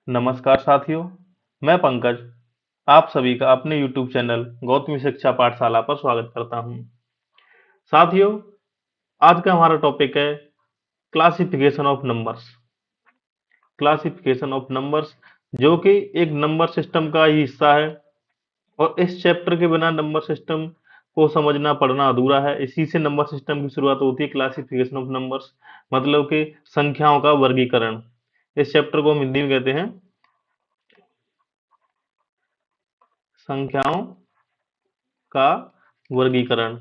नमस्कार साथियों, मैं पंकज आप सभी का अपने YouTube चैनल गौतमी शिक्षा पाठशाला पर स्वागत करता हूं। साथियों, आज का हमारा टॉपिक है classification of numbers. Classification of numbers जो कि एक नंबर सिस्टम का ही हिस्सा है और इस चैप्टर के बिना नंबर सिस्टम को समझना पढ़ना अधूरा है। इसी से नंबर सिस्टम की शुरुआत होती है, क्लासिफिकेशन ऑफ नंबर्स मतलब कि संख्याओं का वर्गीकरण। इस चैप्टर को हम हिंदी में कहते हैं संख्याओं का वर्गीकरण,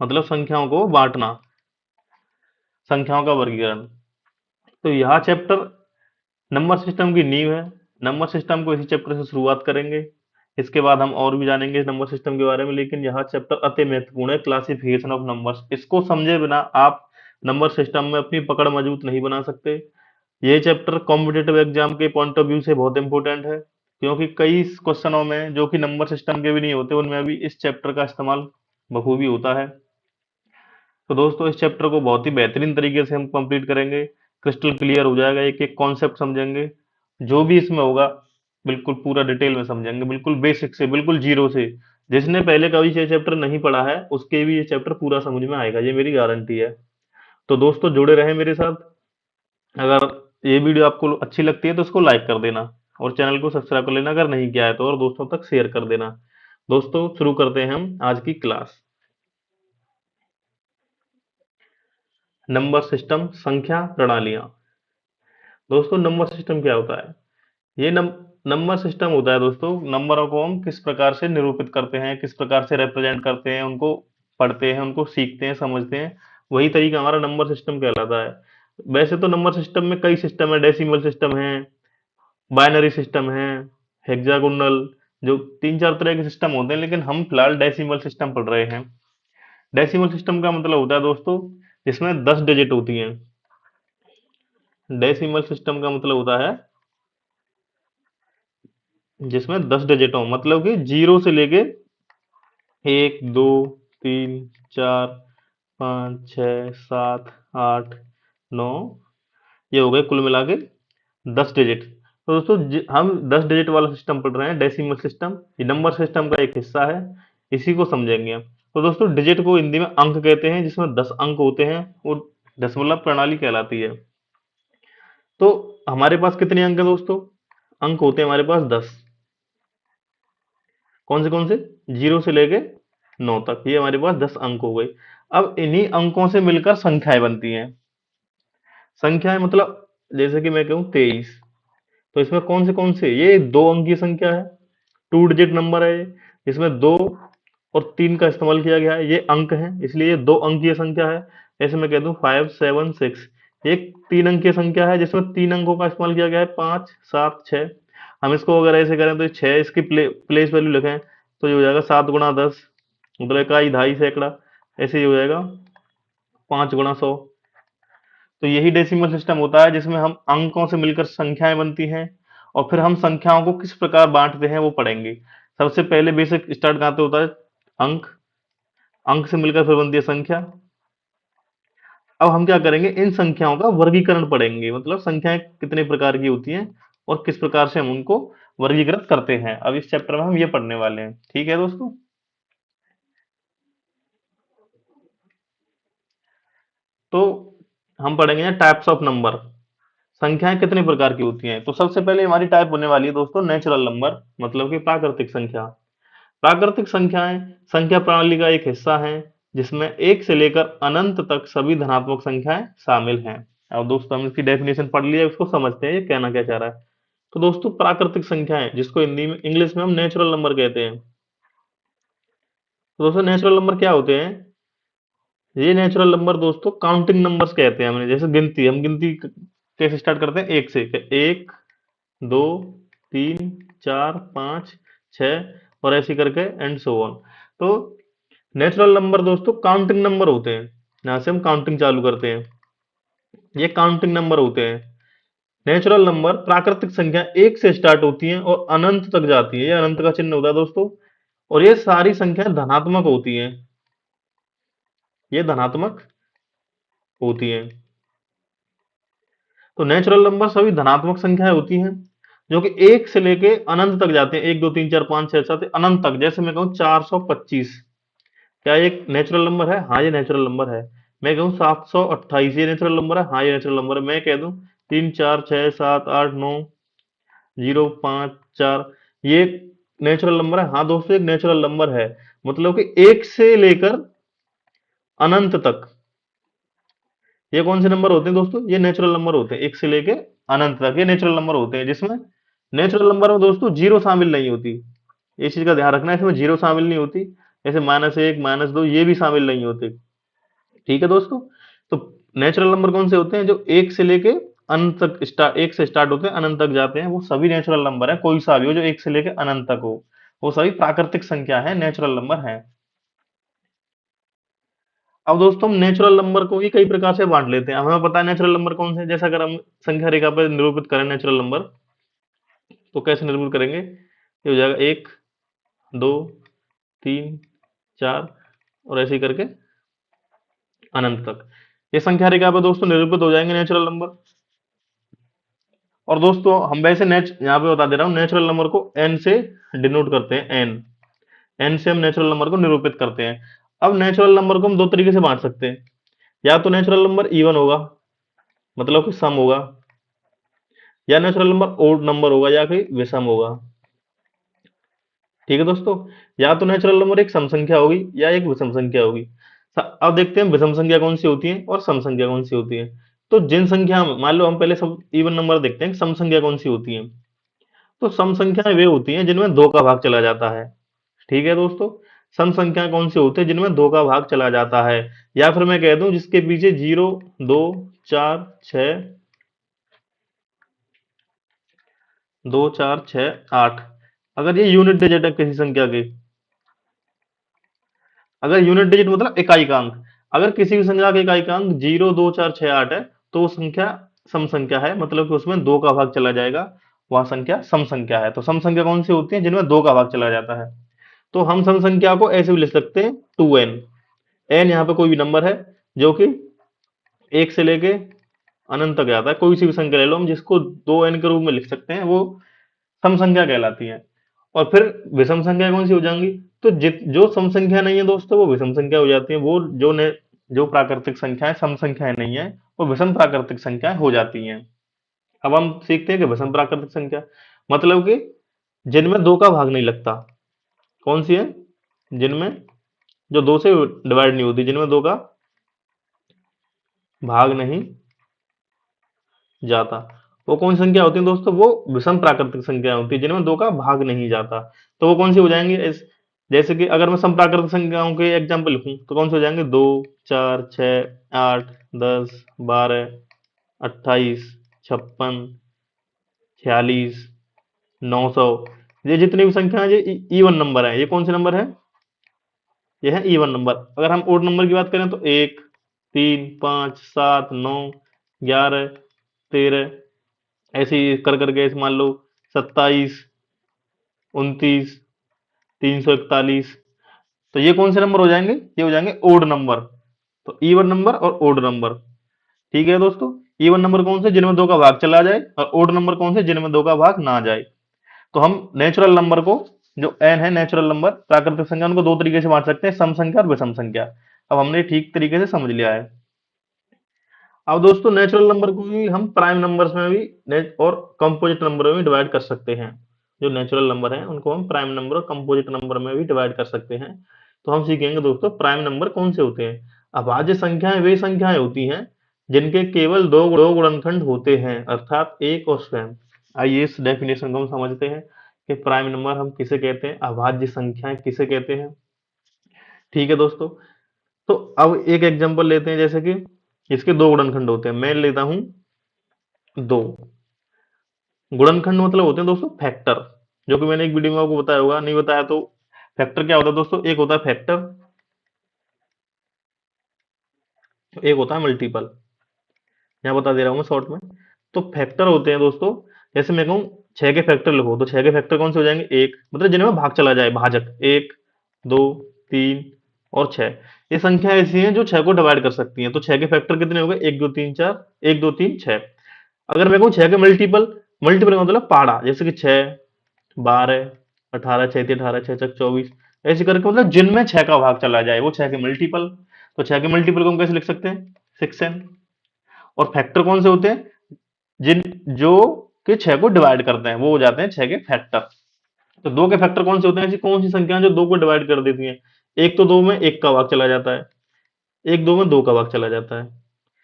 मतलब संख्याओं को बांटना, संख्याओं का वर्गीकरण। तो यह चैप्टर नंबर सिस्टम की नींव है। नंबर सिस्टम को इसी चैप्टर से शुरुआत करेंगे। इसके बाद हम और भी जानेंगे नंबर सिस्टम के बारे में, लेकिन यह चैप्टर अति महत्वपूर्ण है, क्लासिफिकेशन ऑफ नंबर्स। इसको समझे बिना आप नंबर सिस्टम में अपनी पकड़ मजबूत नहीं बना सकते। ये चैप्टर कॉम्पिटेटिव एग्जाम के पॉइंट ऑफ व्यू से बहुत इंपॉर्टेंट है, क्योंकि कई क्वेश्चनों में जो कि नंबर सिस्टम के भी नहीं होते, उनमें भी इस चैप्टर का इस्तेमाल बखूबी होता है। तो दोस्तों, इस चैप्टर को बहुत ही बेहतरीन तरीके से हम कंप्लीट करेंगे। क्रिस्टल क्लियर हो जाएगा, एक एक कॉन्सेप्ट समझेंगे, जो भी इसमें होगा बिल्कुल पूरा डिटेल में समझेंगे, बिल्कुल बेसिक से, बिल्कुल जीरो से। जिसने पहले कभी ये चैप्टर नहीं पढ़ा है उसके भी ये चैप्टर पूरा समझ में आएगा, ये मेरी गारंटी है। तो दोस्तों, जुड़े रहें मेरे साथ। अगर ये वीडियो आपको अच्छी लगती है तो इसको लाइक कर देना और चैनल को सब्सक्राइब कर लेना अगर नहीं किया है तो, और दोस्तों तक शेयर कर देना। दोस्तों, शुरू करते हैं हम आज की क्लास। नंबर सिस्टम, संख्या प्रणालियां। दोस्तों, नंबर सिस्टम क्या होता है? ये नंबर सिस्टम होता है दोस्तों, नंबरों को हम किस प्रकार से निरूपित करते हैं, किस प्रकार से रिप्रेजेंट करते हैं, उनको पढ़ते हैं, उनको सीखते हैं, समझते हैं, वही तरीका हमारा नंबर सिस्टम कहलाता है। वैसे तो नंबर सिस्टम में कई सिस्टम है, डेसिमल सिस्टम है, बाइनरी सिस्टम है, हेक्सागोनल, जो तीन चार तरह के सिस्टम होते हैं, लेकिन हम फिलहाल डेसिमल सिस्टम पढ़ रहे हैं। डेसिमल सिस्टम का मतलब होता है दोस्तों जिसमें 10 डिजिट होती हैं। डेसिमल सिस्टम का मतलब होता है जिसमें 10 डिजिट हो, मतलब कि जीरो से लेके 1, 2, 3, 4, 5, 6, 7, 8, 9, ये हो गए कुल मिला के 10 डिजिट। तो दोस्तों, हम 10 डिजिट वाला सिस्टम पढ़ रहे हैं, डेसिमल सिस्टम। ये नंबर सिस्टम का एक हिस्सा है, इसी को समझेंगे हम। तो दोस्तों, डिजिट को हिंदी में अंक कहते हैं, जिसमें 10 अंक होते हैं, वो दशमलव प्रणाली कहलाती है। तो हमारे पास कितने अंक है दोस्तों? अंक होते हैं हमारे पास 10। कौन से? जीरो से लेके 9 तक, ये हमारे पास 10 अंक हो गए। अब इन्हीं अंकों से मिलकर संख्याएं बनती हैं। संख्याएं मतलब जैसे कि मैं कहूँ 23, तो इसमें कौन से, ये 2 अंकीय संख्या है, 2 डिजिट नंबर है ये। इसमें 2 और 3 का इस्तेमाल किया गया है, ये अंक है, इसलिए ये 2 अंकीय संख्या है। ऐसे मैं कह दूं 5, 7, 6, एक 3 अंकीय संख्या है जिसमें 3 अंकों का इस्तेमाल किया गया है, 5, 7, 6। हम इसको अगर ऐसे करें तो 6 इसकी प्लेस वैल्यू लिखें तो ये हो जाएगा 7 गुणा 10, मतलब इकाई, दहाई, सैकड़ा, ऐसे ही हो जाएगा 5 गुणा 100। तो यही डेसिमल सिस्टम होता है जिसमें हम अंकों से मिलकर संख्याएं बनती हैं, और फिर हम संख्याओं को किस प्रकार बांटते हैं वो पढ़ेंगे। सबसे पहले बेसिक स्टार्ट कहाँ से होता है? अंक। अंक से मिलकर फिर बनती है संख्या। अब हम क्या करेंगे, इन संख्याओं का वर्गीकरण पढ़ेंगे, मतलब संख्याएं कितने प्रकार की होती हैं और किस प्रकार से हम उनको वर्गीकृत करते हैं। अब इस चैप्टर में हम ये पढ़ने वाले हैं, ठीक है दोस्तों। तो हम पढ़ेंगे टाइप्स ऑफ नंबर, संख्याएं कितने प्रकार की होती हैं। तो सबसे पहले हमारी टाइप होने वाली है दोस्तों नेचुरल नंबर, मतलब कि प्राकृतिक संख्या। प्राकृतिक संख्याएं संख्या प्रणाली का एक हिस्सा हैं, जिसमें एक से लेकर अनंत तक सभी धनात्मक संख्याएं शामिल हैं। अब दोस्तों, हम इसकी डेफिनेशन पढ़ लिया, उसको समझते हैं ये कहना क्या चाह रहा है। तो दोस्तों, प्राकृतिक संख्याएं जिसको हिंदी में, इंग्लिश में हम नेचुरल नंबर कहते हैं। तो दोस्तों, नेचुरल नंबर क्या होते हैं? ये नेचुरल नंबर दोस्तों काउंटिंग नंबर्स कहते हैं। हमने जैसे गिनती, हम गिनती कैसे स्टार्ट करते हैं? एक से, एक, दो, तीन, चार, पाँच, छह, और ऐसे करके एंड सो ऑन। तो नेचुरल नंबर दोस्तों काउंटिंग नंबर होते हैं, यहाँ से हम काउंटिंग चालू करते हैं, ये काउंटिंग नंबर होते हैं। नेचुरल नंबर प्राकृतिक संख्या एक से स्टार्ट होती हैं और अनंत तक जाती है, ये अनंत का चिन्ह होता है दोस्तों। और ये सारी संख्याएं धनात्मक होती हैं, ये धनात्मक होती हैं। तो नेचुरल नंबर सभी धनात्मक संख्याएं होती हैं। जो कि एक से लेके अनंत तक जाते हैं, 1 2 3 4 5 6 7 अनंत तक। जैसे मैं कहूँ 425, क्या ये एक नेचुरल नंबर है? हाँ ये नेचुरल नंबर है। मैं कहूँ 728, ये नेचुरल नंबर है? हाँ ये नेचुरल नंबर है। मैं कह दूं 3 4 6 7 8 9 0 5 4, ये नेचुरल नंबर है? हाँ दोस्तों एक नेचुरल नंबर है। मतलब कि एक से लेकर अनंत तक ये कौन से नंबर होते हैं दोस्तों? ये नेचुरल नंबर होते हैं। एक से लेके अनंत तक ये नेचुरल नंबर होते हैं, जिसमें नेचुरल नंबर में दोस्तों जीरो शामिल नहीं होती। इस चीज का ध्यान रखना है, इसमें जीरो शामिल नहीं होती। जैसे -1 -2 ये भी शामिल नहीं होते। ठीक है दोस्तों। तो नेचुरल नंबर कौन से होते हैं? जो एक से लेके अनंत तक स्टार्ट, एक से स्टार्ट होते हैं अनंत तक जाते हैं, वो सभी नेचुरल नंबर है। कोई सा भी हो जो एक से लेके अनंत तक हो, वो सभी प्राकृतिक संख्या है, नेचुरल नंबर है। अब दोस्तों हम नेचुरल नंबर को ही कई प्रकार से बांट लेते हैं। अब हमें पता है नेचुरल नंबर कौन से हैं। जैसे अगर हम संख्या रेखा पर निरूपित करें नेचुरल नंबर, तो कैसे निरूपित करेंगे? ये हो जाएगा 1 2 3 4 और ऐसे ही करके अनंत तक। ये संख्या रेखा पे दोस्तों निरूपित हो जाएंगे नेचुरल नंबर। और दोस्तों हम वैसे यहाँ पे बता दे रहा हूँ, नेचुरल नंबर को n से डिनोट करते हैं। n से हम नेचुरल नंबर को निरूपित करते हैं। अब नेचुरल नंबर को हम दो तरीके से बांट सकते हैं। या तो नेचुरल नंबर इवन होगा, मतलब कि सम होगा, या नेचुरल नंबर ओड नंबर होगा, या कोई विषम होगा। ठीक है दोस्तों। या तो नेचुरल नंबर एक सम संख्या होगी या एक विषम संख्या होगी। अब देखते हैं विषम संख्या कौन सी होती है और सम संख्या कौन सी होती है। तो जिन संख्या में, मान लो हम पहले सब इवन नंबर देखते हैं, सम संख्या कौन सी होती है। तो सम संख्याएं वे होती हैं जिनमें दो का भाग चला जाता है। ठीक है दोस्तों। सम संख्याएं कौन सी होती है? जिनमें दो का भाग चला जाता है, या फिर मैं कह दूं जिसके पीछे 0 2 4 6 2 4 6 8, अगर ये यूनिट डिजिट है किसी संख्या के, अगर यूनिट डिजिट मतलब इकाइकांक, अगर किसी भी संख्या का इकाइकांक 0 2 4 6 8 है, तो वो संख्या सम संख्या है, मतलब कि उसमें दो का भाग चला जाएगा, वह संख्या सम संख्या है। तो सम संख्या कौन सी होती है? जिनमें दो का भाग चला जाता है। तो हम सम संख्या को ऐसे भी लिख सकते हैं 2n। n यहाँ पे कोई भी नंबर है जो कि एक से लेके अनंत तक जाता है। कोई सी भी संख्या ले लो, हम जिसको 2n के रूप में लिख सकते हैं, वो सम संख्या कहलाती है। और फिर विषम संख्या कौन सी हो जाएंगी? तो जो सम संख्या नहीं है दोस्तों, वो विषम संख्या हो जाती है। वो जो प्राकृतिक संख्याएं सम संख्याएं नहीं है, वो विषम प्राकृतिक संख्याएं हो जाती हैं। अब हम सीखते हैं कि विषम प्राकृतिक संख्या मतलब कि जिनमें दो का भाग नहीं लगता। कौन सी है? जिनमें जो दो से डिवाइड नहीं होती, जिनमें दो का भाग नहीं जाता, वो कौन सी संख्या होती है दोस्तों? वो विषम प्राकृतिक संख्या होती है, जिनमें दो का भाग नहीं जाता। तो वो कौन सी हो जाएंगे? जैसे कि अगर मैं सम प्राकृतिक संख्याओं के एग्जाम्पल लिखूं, तो कौन से हो जाएंगे? 2 4 6 8 10 12 28 56 46 900। ये जितनी भी संख्या है, ये इवन नंबर है। ये कौन से नंबर है? ये है इवन नंबर। अगर हम ओड नंबर की बात करें, तो 1 3 5 7 9 11 13, ऐसे ही कर करके ऐसे मान लो 27 29 341। तो ये कौन से नंबर हो जाएंगे? ये हो जाएंगे ओड नंबर। तो इवन नंबर और ओड नंबर। ठीक है दोस्तों। इवन नंबर कौन से? जिनमें दो का भाग चला जाए। और ओड नंबर कौन से? जिनमें दो का भाग ना जाए। तो हम नेचुरल नंबर को, जो एन है नेचुरल नंबर प्राकृतिक संख्या, उनको दो तरीके से बांट सकते हैं, सम संख्या और विषम संख्या। अब हमने ठीक तरीके से समझ लिया है। अब दोस्तों नेचुरल नंबर को भी हम प्राइम नंबर्स में भी और कंपोजिट नंबर में भी डिवाइड कर सकते हैं। जो नेचुरल नंबर हैं उनको हम प्राइम नंबर और कंपोजिट नंबर में भी डिवाइड कर सकते हैं। तो हम सीखेंगे दोस्तों प्राइम नंबर कौन से होते हैं। अभाज्य संख्याएं वे संख्याएं होती हैं जिनके केवल दो गुणनखंड होते हैं, अर्थात एक और स्वयं। आइए इस डेफिनेशन को हम समझते हैं कि प्राइम नंबर हम किसे कहते हैं, अभाज्य संख्याएं किसे कहते हैं। ठीक है दोस्तों। तो अब एक एग्जांपल लेते हैं, जैसे कि इसके दो गुणनखंड होते हैं। मैं लेता हूं दो। गुणनखंड मतलब होते हैं दोस्तों फैक्टर, जो कि मैंने एक वीडियो में आपको बताया होगा, नहीं बताया तो। फैक्टर क्या होता है दोस्तों? एक होता है फैक्टर, एक होता है मल्टीपल। यहाँ बता दे रहा हूँ मैं शॉर्ट में। तो फैक्टर होते हैं दोस्तों, जैसे मैं कहूँ 6 के फैक्टर लिखो, तो 6 के फैक्टर कौन से हो जाएंगे? एक, मतलब जिनमें भाग चला जाए, भाजक 1 2 3 और 6। ये संख्या ऐसी हैं जो 6 को डिवाइड कर सकती हैं। तो 6 के फैक्टर कितने हो गए? 1 2 3 4, 1 2 3 6। अगर मैं कहूँ 6 के मल्टीपल, मल्टीपल का मतलब पहाड़ा, जैसे कि 6, 12, 18, 6 × 18, 6 × 24, ऐसे करके मतलब जिनमें 6 का भाग चला जाए वो 6 के मल्टीपल। तो 6 के मल्टीपल को हम कैसे लिख सकते हैं, 6n। और फैक्टर कौन से होते हैं, जिन जो कि 6 को डिवाइड करते हैं वो हो जाते हैं 6 के फैक्टर। तो 2 के फैक्टर कौन से होते हैं, ऐसी कौन सी संख्या है जो 2 को डिवाइड कर देती हैं, एक तो 2 में 1 का भाग चला जाता है, एक 2 में 2 का भाग चला जाता है।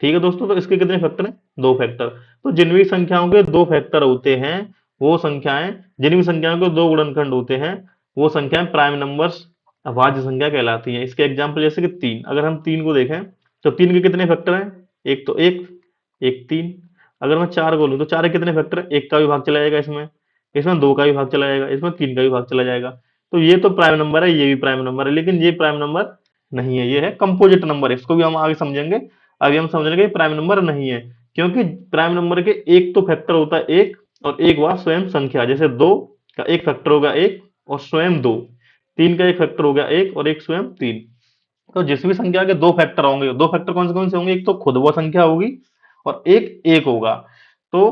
ठीक है दोस्तों, तो इसके कितने फैक्टर हैं, 2 फैक्टर। तो जिन भी संख्याओं के 2 फैक्टर होते हैं वो संख्याएं, जिन भी संख्याओं के 2 गुणनखंड होते हैं वो संख्याएं प्राइम नंबर्स, अभाज्य संख्या कहलाती हैं। इसके एग्जाम्पल जैसे कि 3, अगर हम 3 को देखें तो 3 के कितने फैक्टर हैं, एक तो 1, एक 3। अगर मैं 4 को लूं तो 4 के कितने फैक्टर हैं, एक का भी भाग चला जाएगा इसमें, इसमें 2 का भी भाग चला जाएगा, इसमें 3 का भी भाग चला जाएगा। तो ये तो प्राइम नंबर है, ये भी प्राइम नंबर है, लेकिन ये प्राइम नंबर नहीं है, ये है कंपोजिट नंबर। इसको भी हम आगे समझेंगे। अभी हम समझ लेंगे प्राइम नंबर नहीं है, क्योंकि प्राइम नंबर के एक तो फैक्टर होता है एक, और एक वह स्वयं संख्या, जैसे 2 का एक फैक्टर होगा एक और स्वयं 2, 3 का एक फैक्टर हो गया एक और एक स्वयं 3। तो जिस भी संख्या के 2 फैक्टर होंगे, 2 फैक्टर कौन से होंगे, एक तो खुद वो संख्या होगी और एक एक होगा। तो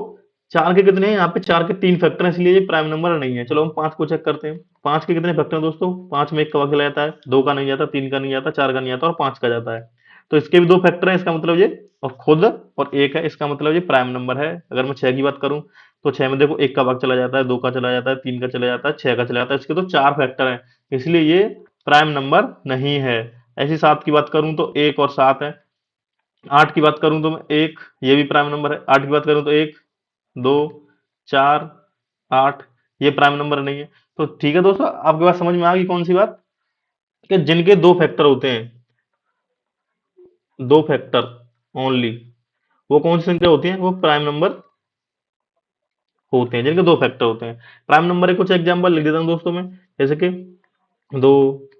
4 के कितने हैं, यहाँ पे 4 के 3 फैक्टर हैं, इसलिए ये प्राइम नंबर नहीं है। चलो हम 5 को चेक करते हैं। 5 के कितने फैक्टर हैं दोस्तों, 5 में 1 का भाग चला जाता है, 2 का नहीं जाता, 3 का नहीं जाता, 4 का नहीं आता और 5 का जाता है। तो इसके भी 2 फैक्टर हैं, इसका मतलब ये, और खुद और एक है, इसका मतलब ये प्राइम नंबर है। अगर मैं 6 की बात करूं तो 6 में देखो 1 का भाग चला जाता है, 2 का चला जाता है, 3 का चला जाता है, 6 का चला जाता है, इसके तो 4 फैक्टर हैं, इसलिए ये प्राइम नंबर नहीं है। ऐसी 7 की बात करूं तो 1 और 7 है। 8 की बात करूं तो मैं 1, ये भी प्राइम नंबर है। 8 की बात करूं तो 1, 2, 4, 8, ये प्राइम नंबर नहीं है। तो ठीक है दोस्तों, आपके पास समझ में आ गई कौन सी बात, कि जिनके 2 फैक्टर होते हैं, 2 फैक्टर ओनली, वो कौन सी संख्या होती है, वो प्राइम नंबर होते हैं, जिनके 2 फैक्टर होते हैं। प्राइम नंबर के कुछ एग्जांपल लिख देता हूं दोस्तों मैं, जैसे कि 2,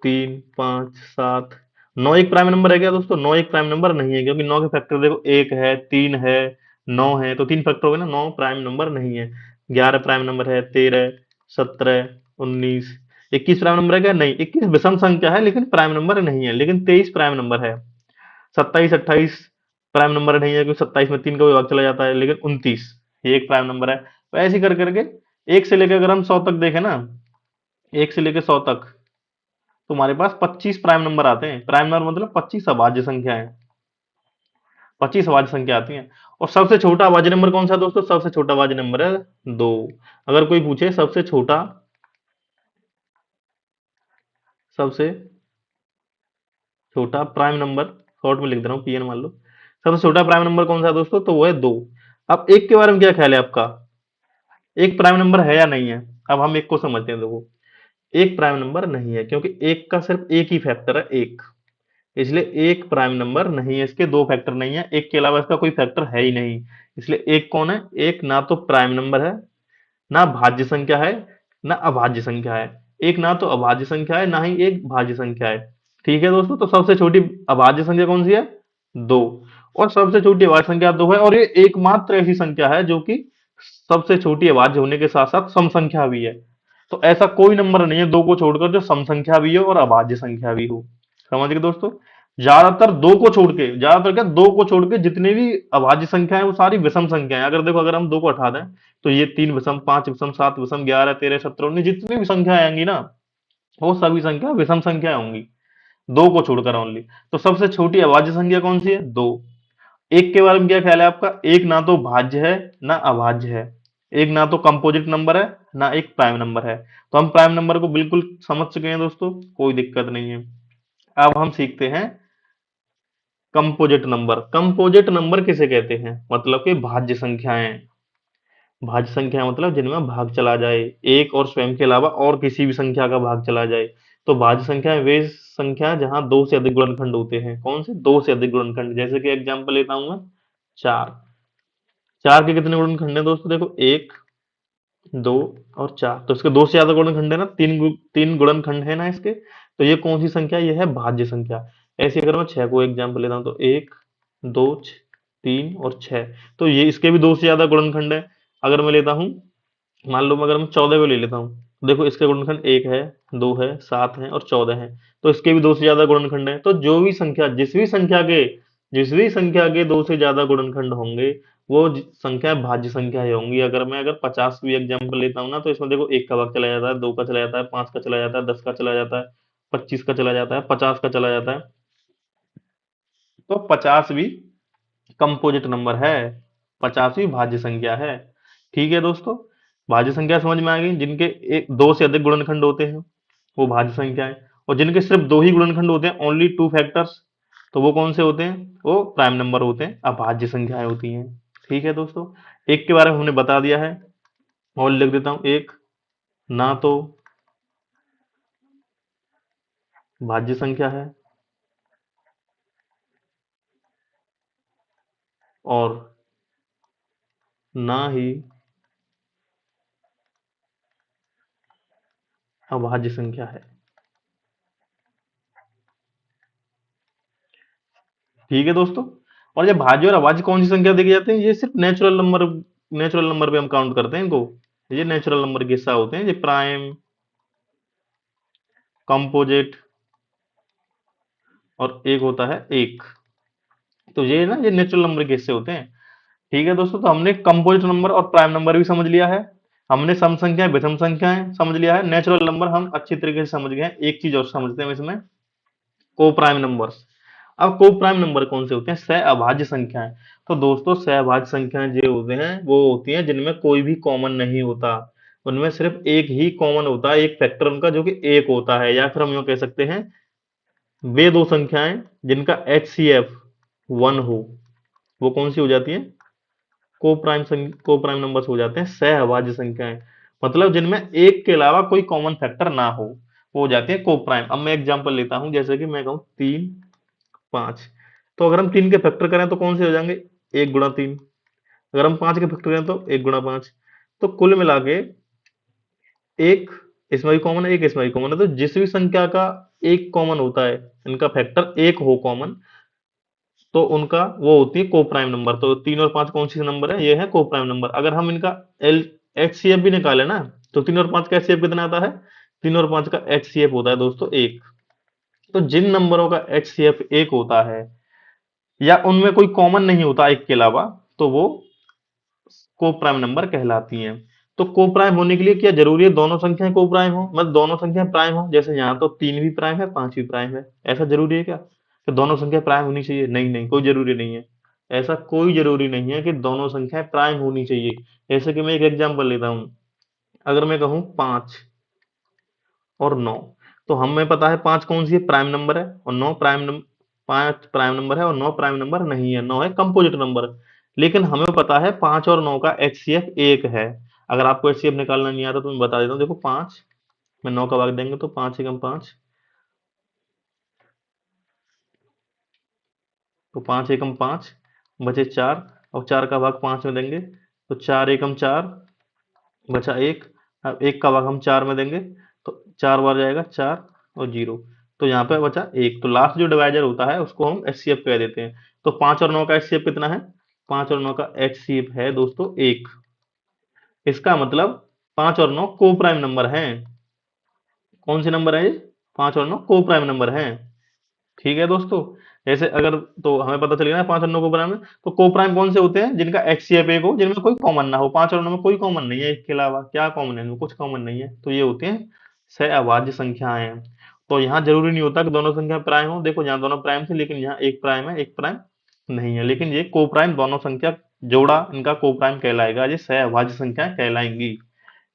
3, 5, 7, 9 एक प्राइम नंबर है क्या दोस्तों, 9 एक प्राइम नंबर नहीं है, क्योंकि 9 के फैक्टर देखो 1 है, 3 है, 9 है, तो 3 फैक्टर हो गए ना, 9 प्राइम नंबर नहीं है। 11 प्राइम नंबर है, 13, 17, 19, 21 प्राइम नंबर है क्या, नहीं, 21 विषम संख्या है लेकिन प्राइम नंबर नहीं है, लेकिन 23 प्राइम नंबर है। 27, 28 प्राइम नंबर नहीं है, क्योंकि 27 में 3 का विभाग चला जाता है, लेकिन 29 ये एक प्राइम नंबर है। तो ऐसे ही कर करके एक से लेकर अगर हम 100 तक देखें ना, एक से लेकर 100 तक, तो हमारे पास 25 प्राइम नंबर आते हैं। प्राइम नंबर मतलब 25 अभाज्य संख्या है, 25 अभाज्य संख्या आती हैं। और सबसे छोटा अभाज्य नंबर कौन सा है दोस्तों, सबसे छोटा अभाज्य नंबर है 2। अगर कोई पूछे सबसे छोटा प्राइम नंबर, शॉर्ट में लिख दे रहा हूँ, पीएन मान लो, सबसे छोटा प्राइम नंबर कौन सा है दोस्तों, तो वो है 2। अब एक के बारे में क्या ख्याल है आपका, एक प्राइम नंबर है या नहीं है। अब हम एक को समझते हैं, देखो एक प्राइम नंबर नहीं है, क्योंकि एक का सिर्फ एक ही फैक्टर है, एक, इसलिए एक प्राइम नंबर नहीं है। इसके 2 फैक्टर नहीं है, एक के अलावा इसका कोई फैक्टर है ही नहीं, इसलिए एक कौन है, एक ना तो प्राइम नंबर है, ना भाज्य संख्या है, ना अभाज्य संख्या है। एक ना तो अभाज्य संख्या है, ना ही एक भाज्य संख्या है। ठीक है दोस्तों, तो सबसे छोटी अभाज्य संख्या कौन सी है, 2, और सबसे छोटी अभाज्य संख्या 2 है, और ये एकमात्र ऐसी संख्या है जो कि सबसे छोटी अभाज्य होने के साथ साथ सम संख्या भी है। तो ऐसा कोई नंबर नहीं है 2 को छोड़कर जो सम संख्या भी हो और अभाज्य संख्या भी हो। समझ गए दोस्तों, ज्यादातर 2 को छोड़ के, ज्यादातर क्या, 2 को छोड़ के जितनी भी अभाज्य संख्या है वो सारी विषम संख्या है। अगर देखो, अगर हम 2 को हटा दें तो ये 3 विषम, 5 विषम, 7 विषम, 11, 13, 17, 19, जितनी भी संख्या आएंगी ना, वो सभी संख्या विषम संख्या होंगी, 2 को छोड़कर ओनली। तो सबसे छोटी अभाज्य संख्या कौन सी है, 2। एक के बारे में क्या ख्याल है आपका, एक ना तो भाज्य है ना अभाज्य है, एक ना तो कंपोजिट नंबर है ना एक प्राइम नंबर है। तो हम प्राइम नंबर को बिल्कुल समझ चुके हैं दोस्तों, कोई दिक्कत नहीं है। अब हम सीखते हैं कंपोजिट नंबर। कंपोजिट नंबर किसे कहते हैं, मतलब कि भाज्य संख्याएं। भाज्य संख्या मतलब जिनमें भाग चला जाए, एक और स्वयं के अलावा और किसी भी संख्या का भाग चला जाए। तो भाज्य संख्या वे संख्या जहां 2 से अधिक गुणनखंड होते हैं। कौन से, 2 से अधिक गुणनखंड, जैसे कि एग्जांपल लेता हूं मैं, 4। 4 के कितने गुणनखंड है दोस्तों, देखो 1, 2 और 4, तो इसके 2 से ज्यादा गुणनखंड है ना, तीन गुणनखंड है ना इसके। तो ये कौन सी संख्या है? ये है भाज्य संख्या। ऐसे अगर मैं 6 को एग्जांपल लेता हूं तो 1, 2, 3 और 6, तो ये इसके भी 2 से ज्यादा गुणनखंड है। अगर मैं लेता हूं, मान लो अगर मैं 14 को ले लेता हूँ, देखो इसके गुणनखंड 1 है, 2 है, 7 है और 14 है, तो इसके भी 2 से ज्यादा गुणनखंड है। तो जो भी संख्या, जिस भी संख्या के 2 से ज्यादा गुणनखंड होंगे वो संख्या भाज्य संख्या ही होंगी। अगर 50 भी एग्जाम्पल लेता हूँ ना, तो इसमें देखो 1 का भाग चला जाता है, 2 का चला जाता है, 5 का चला जाता है, 10 का चला जाता है, 25 का चला जाता है, 50 का चला जाता है। तो 50 भी कंपोजिट नंबर है, 50 भी भाज्य संख्या है। ठीक है दोस्तों, भाज्य संख्या समझ में आ गई। जिनके एक दो से अधिक गुणनखंड होते हैं वो भाज्य संख्या है, और जिनके सिर्फ दो ही गुणनखंड होते हैं, ओनली टू फैक्टर्स, तो वो कौन से होते हैं? वो प्राइम नंबर होते हैं, अभाज्य संख्याएं होती हैं। ठीक है दोस्तों, एक के बारे में हमने बता दिया है, और लिख देता हूं। एक ना तो भाज्य संख्या है और ना ही अभाज्य संख्या है। ठीक है दोस्तों, और ये भाज्य और अभाज्य कौन सी संख्या देखी जाती है? ये सिर्फ नेचुरल नंबर पे हम काउंट करते हैं इनको। ये नेचुरल नंबर के हिस्सा होते हैं, ये प्राइम, कंपोजिट, और एक होता है एक। तो ये नेचुरल नंबर के हिस्से होते हैं। ठीक है दोस्तों, तो हमने कंपोजिट नंबर और प्राइम नंबर भी समझ लिया है, हमने सम संख्याएं विषम संख्याएं समझ लिया है, नेचुरल नंबर हम अच्छी तरीके से समझ गए हैं। एक चीज और समझते हैं इसमें, को प्राइम नंबर्स। अब को प्राइम नंबर कौन से होते हैं? सहअभाज्य संख्याएं। तो दोस्तों, सहअभाज्य संख्याएं जो होते हैं वो होती हैं जिनमें कोई भी कॉमन नहीं होता, उनमें सिर्फ एक ही कॉमन होता है, एक फैक्टर उनका, जो कि एक होता है। या फिर हम यूं कह सकते हैं, वे दो संख्याएं जिनका HCF 1 हो, वो कौन सी हो जाती है? को प्राइम नंबर्स हो जाते हैं सहअभाज्य संख्याएं। मतलब जिनमें एक के अलावा कोई कॉमन फैक्टर ना हो, वो हो जाती है को प्राइम। अब मैं एग्जांपल लेता हूं, जैसे कि मैं कहूं 3 5, तो अगर हम 3 के फैक्टर करें तो कौन से हो जाएंगे? 1 गुणा 3। अगर हम 5 के फैक्टर करें तो 1 गुणा 5। तो कुल मिला के एक इसमें भी कॉमन है, एक इसमें भी कॉमन है। तो जिस भी संख्या का एक कॉमन होता है, इनका फैक्टर एक हो कॉमन, तो उनका वो होती है को प्राइम नंबर। तो 3 और 5 कौन सी नंबर है? ये है को प्राइम नंबर। अगर हम इनका एल HCF भी निकाले ना, तो 3 और 5 का HCF कितना आता है? 3 और 5 का HCF होता है दोस्तों एक। तो जिन नंबरों का HCF एक होता है, या उनमें कोई कॉमन नहीं होता एक के अलावा, तो वो को प्राइम नंबर कहलाती हैं। तो को प्राइम होने के लिए क्या जरूरी है? दोनों संख्याएं को प्राइम हो, मतलब दोनों संख्याएं प्राइम हो। जैसे यहाँ तो 3 भी प्राइम है, 5 भी प्राइम है। ऐसा जरूरी है क्या कि दोनों संख्या प्राइम होनी चाहिए? नहीं नहीं, कोई जरूरी नहीं है। ऐसा कोई जरूरी नहीं है कि दोनों संख्याएं प्राइम होनी चाहिए। जैसे कि मैं एक एग्जांपल लेता हूं, अगर मैं कहूं 5 और 9, तो हमें पता है 5 कौन सी है? प्राइम नंबर है, और 9 प्राइम नंबर, 5 प्राइम नंबर है और 9 प्राइम नंबर नहीं है, 9 है कंपोजिट नंबर। लेकिन हमें पता है 5 और 9 का HCF एक है। अगर आपको HCF निकालना नहीं आता तो मैं बता देता हूँ। देखो 5 में 9 का भाग देंगे तो 5 एकम 5, तो 5 एकम 5 बचे 4, और 4 का भाग 5 में देंगे तो 4 एकम 4 बचा 1। अब 1 का भाग हम 4 में देंगे तो 4 बार जाएगा 4 और 0, तो यहाँ पे बचा 1। तो लास्ट जो डिवाइजर होता है उसको हम HCF कह देते हैं। तो 5 और 9 का HCF कितना है? 5 और 9 का HCF है दोस्तों एक। इसका मतलब 5 और 9 को प्राइम नंबर हैं। कौन से नंबर है ये? 5 और 9 को प्राइम नंबर हैं। ठीक है दोस्तों, जैसे अगर, तो हमें पता चल गया ना 5 और 9 को प्राइम है। तो को प्राइम कौन से होते हैं? जिनका HCF एक हो, जिनमें कोई कॉमन ना हो। 5 और 9 में कोई कॉमन नहीं है, इसके अलावा क्या कॉमन है? इनमें कुछ कॉमन नहीं है, तो ये होते हैं सहअभाज्य संख्याएं। तो यहाँ जरूरी नहीं होता कि दोनों संख्या प्राइम हो। देखो यहाँ दोनों प्राइम थे, लेकिन यहाँ एक प्राइम है, एक प्राइम नहीं है, लेकिन ये को प्राइम दोनों संख्या जोड़ा इनका को प्राइम कहलाएगा, ये सहअभाज्य संख्या कहलाएंगी।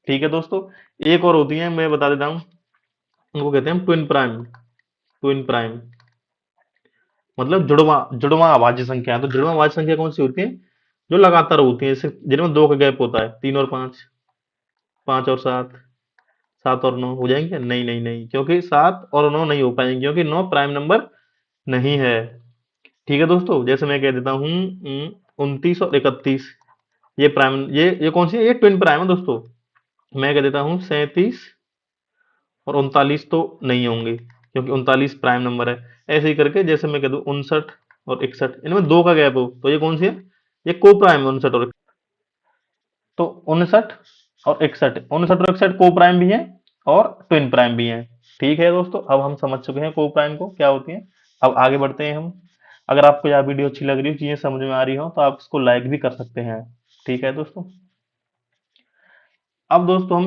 ठीक है दोस्तों, एक और होती है, मैं बता देता हूँ, उनको कहते हैं ट्विन प्राइम। ट्विन प्राइम मतलब जुड़वा जुड़वा अभाज्य संख्या है। तो जुड़वा अभाज्य संख्या कौन सी होती है? जो लगातार होती है, सिर्फ जिनमें 2 का गैप होता है। 3 और 5, 5 और 7, 7 और 9 हो जाएंगे? नहीं नहीं नहीं, क्योंकि 7 और 9 नहीं हो पाएंगे, क्योंकि 9 प्राइम नंबर नहीं है। ठीक है दोस्तों, जैसे मैं कह देता हूँ 29 और 31, ये प्राइम, ये कौन सी है? ये ट्विन प्राइम है दोस्तों। मैं कह देता हूँ 37 और 39 तो नहीं होंगे, क्योंकि 39 प्राइम नंबर है। ऐसे ही करके, जैसे मैं कह दूं 59 और 61, इनमें 2 का गैप हो, तो ये कौन सी है? ये को प्राइम है 59 और 61। तो 59 और 61 को प्राइम भी है और ट्विन प्राइम भी है। ठीक है दोस्तों, अब हम समझ चुके हैं को प्राइम को क्या होती है। अब आगे बढ़ते हैं हम। अगर आपको यह वीडियो अच्छी लग रही हो, चीजें समझ में आ रही हो, तो आप इसको लाइक भी कर सकते हैं। ठीक है दोस्तों। अब दोस्तों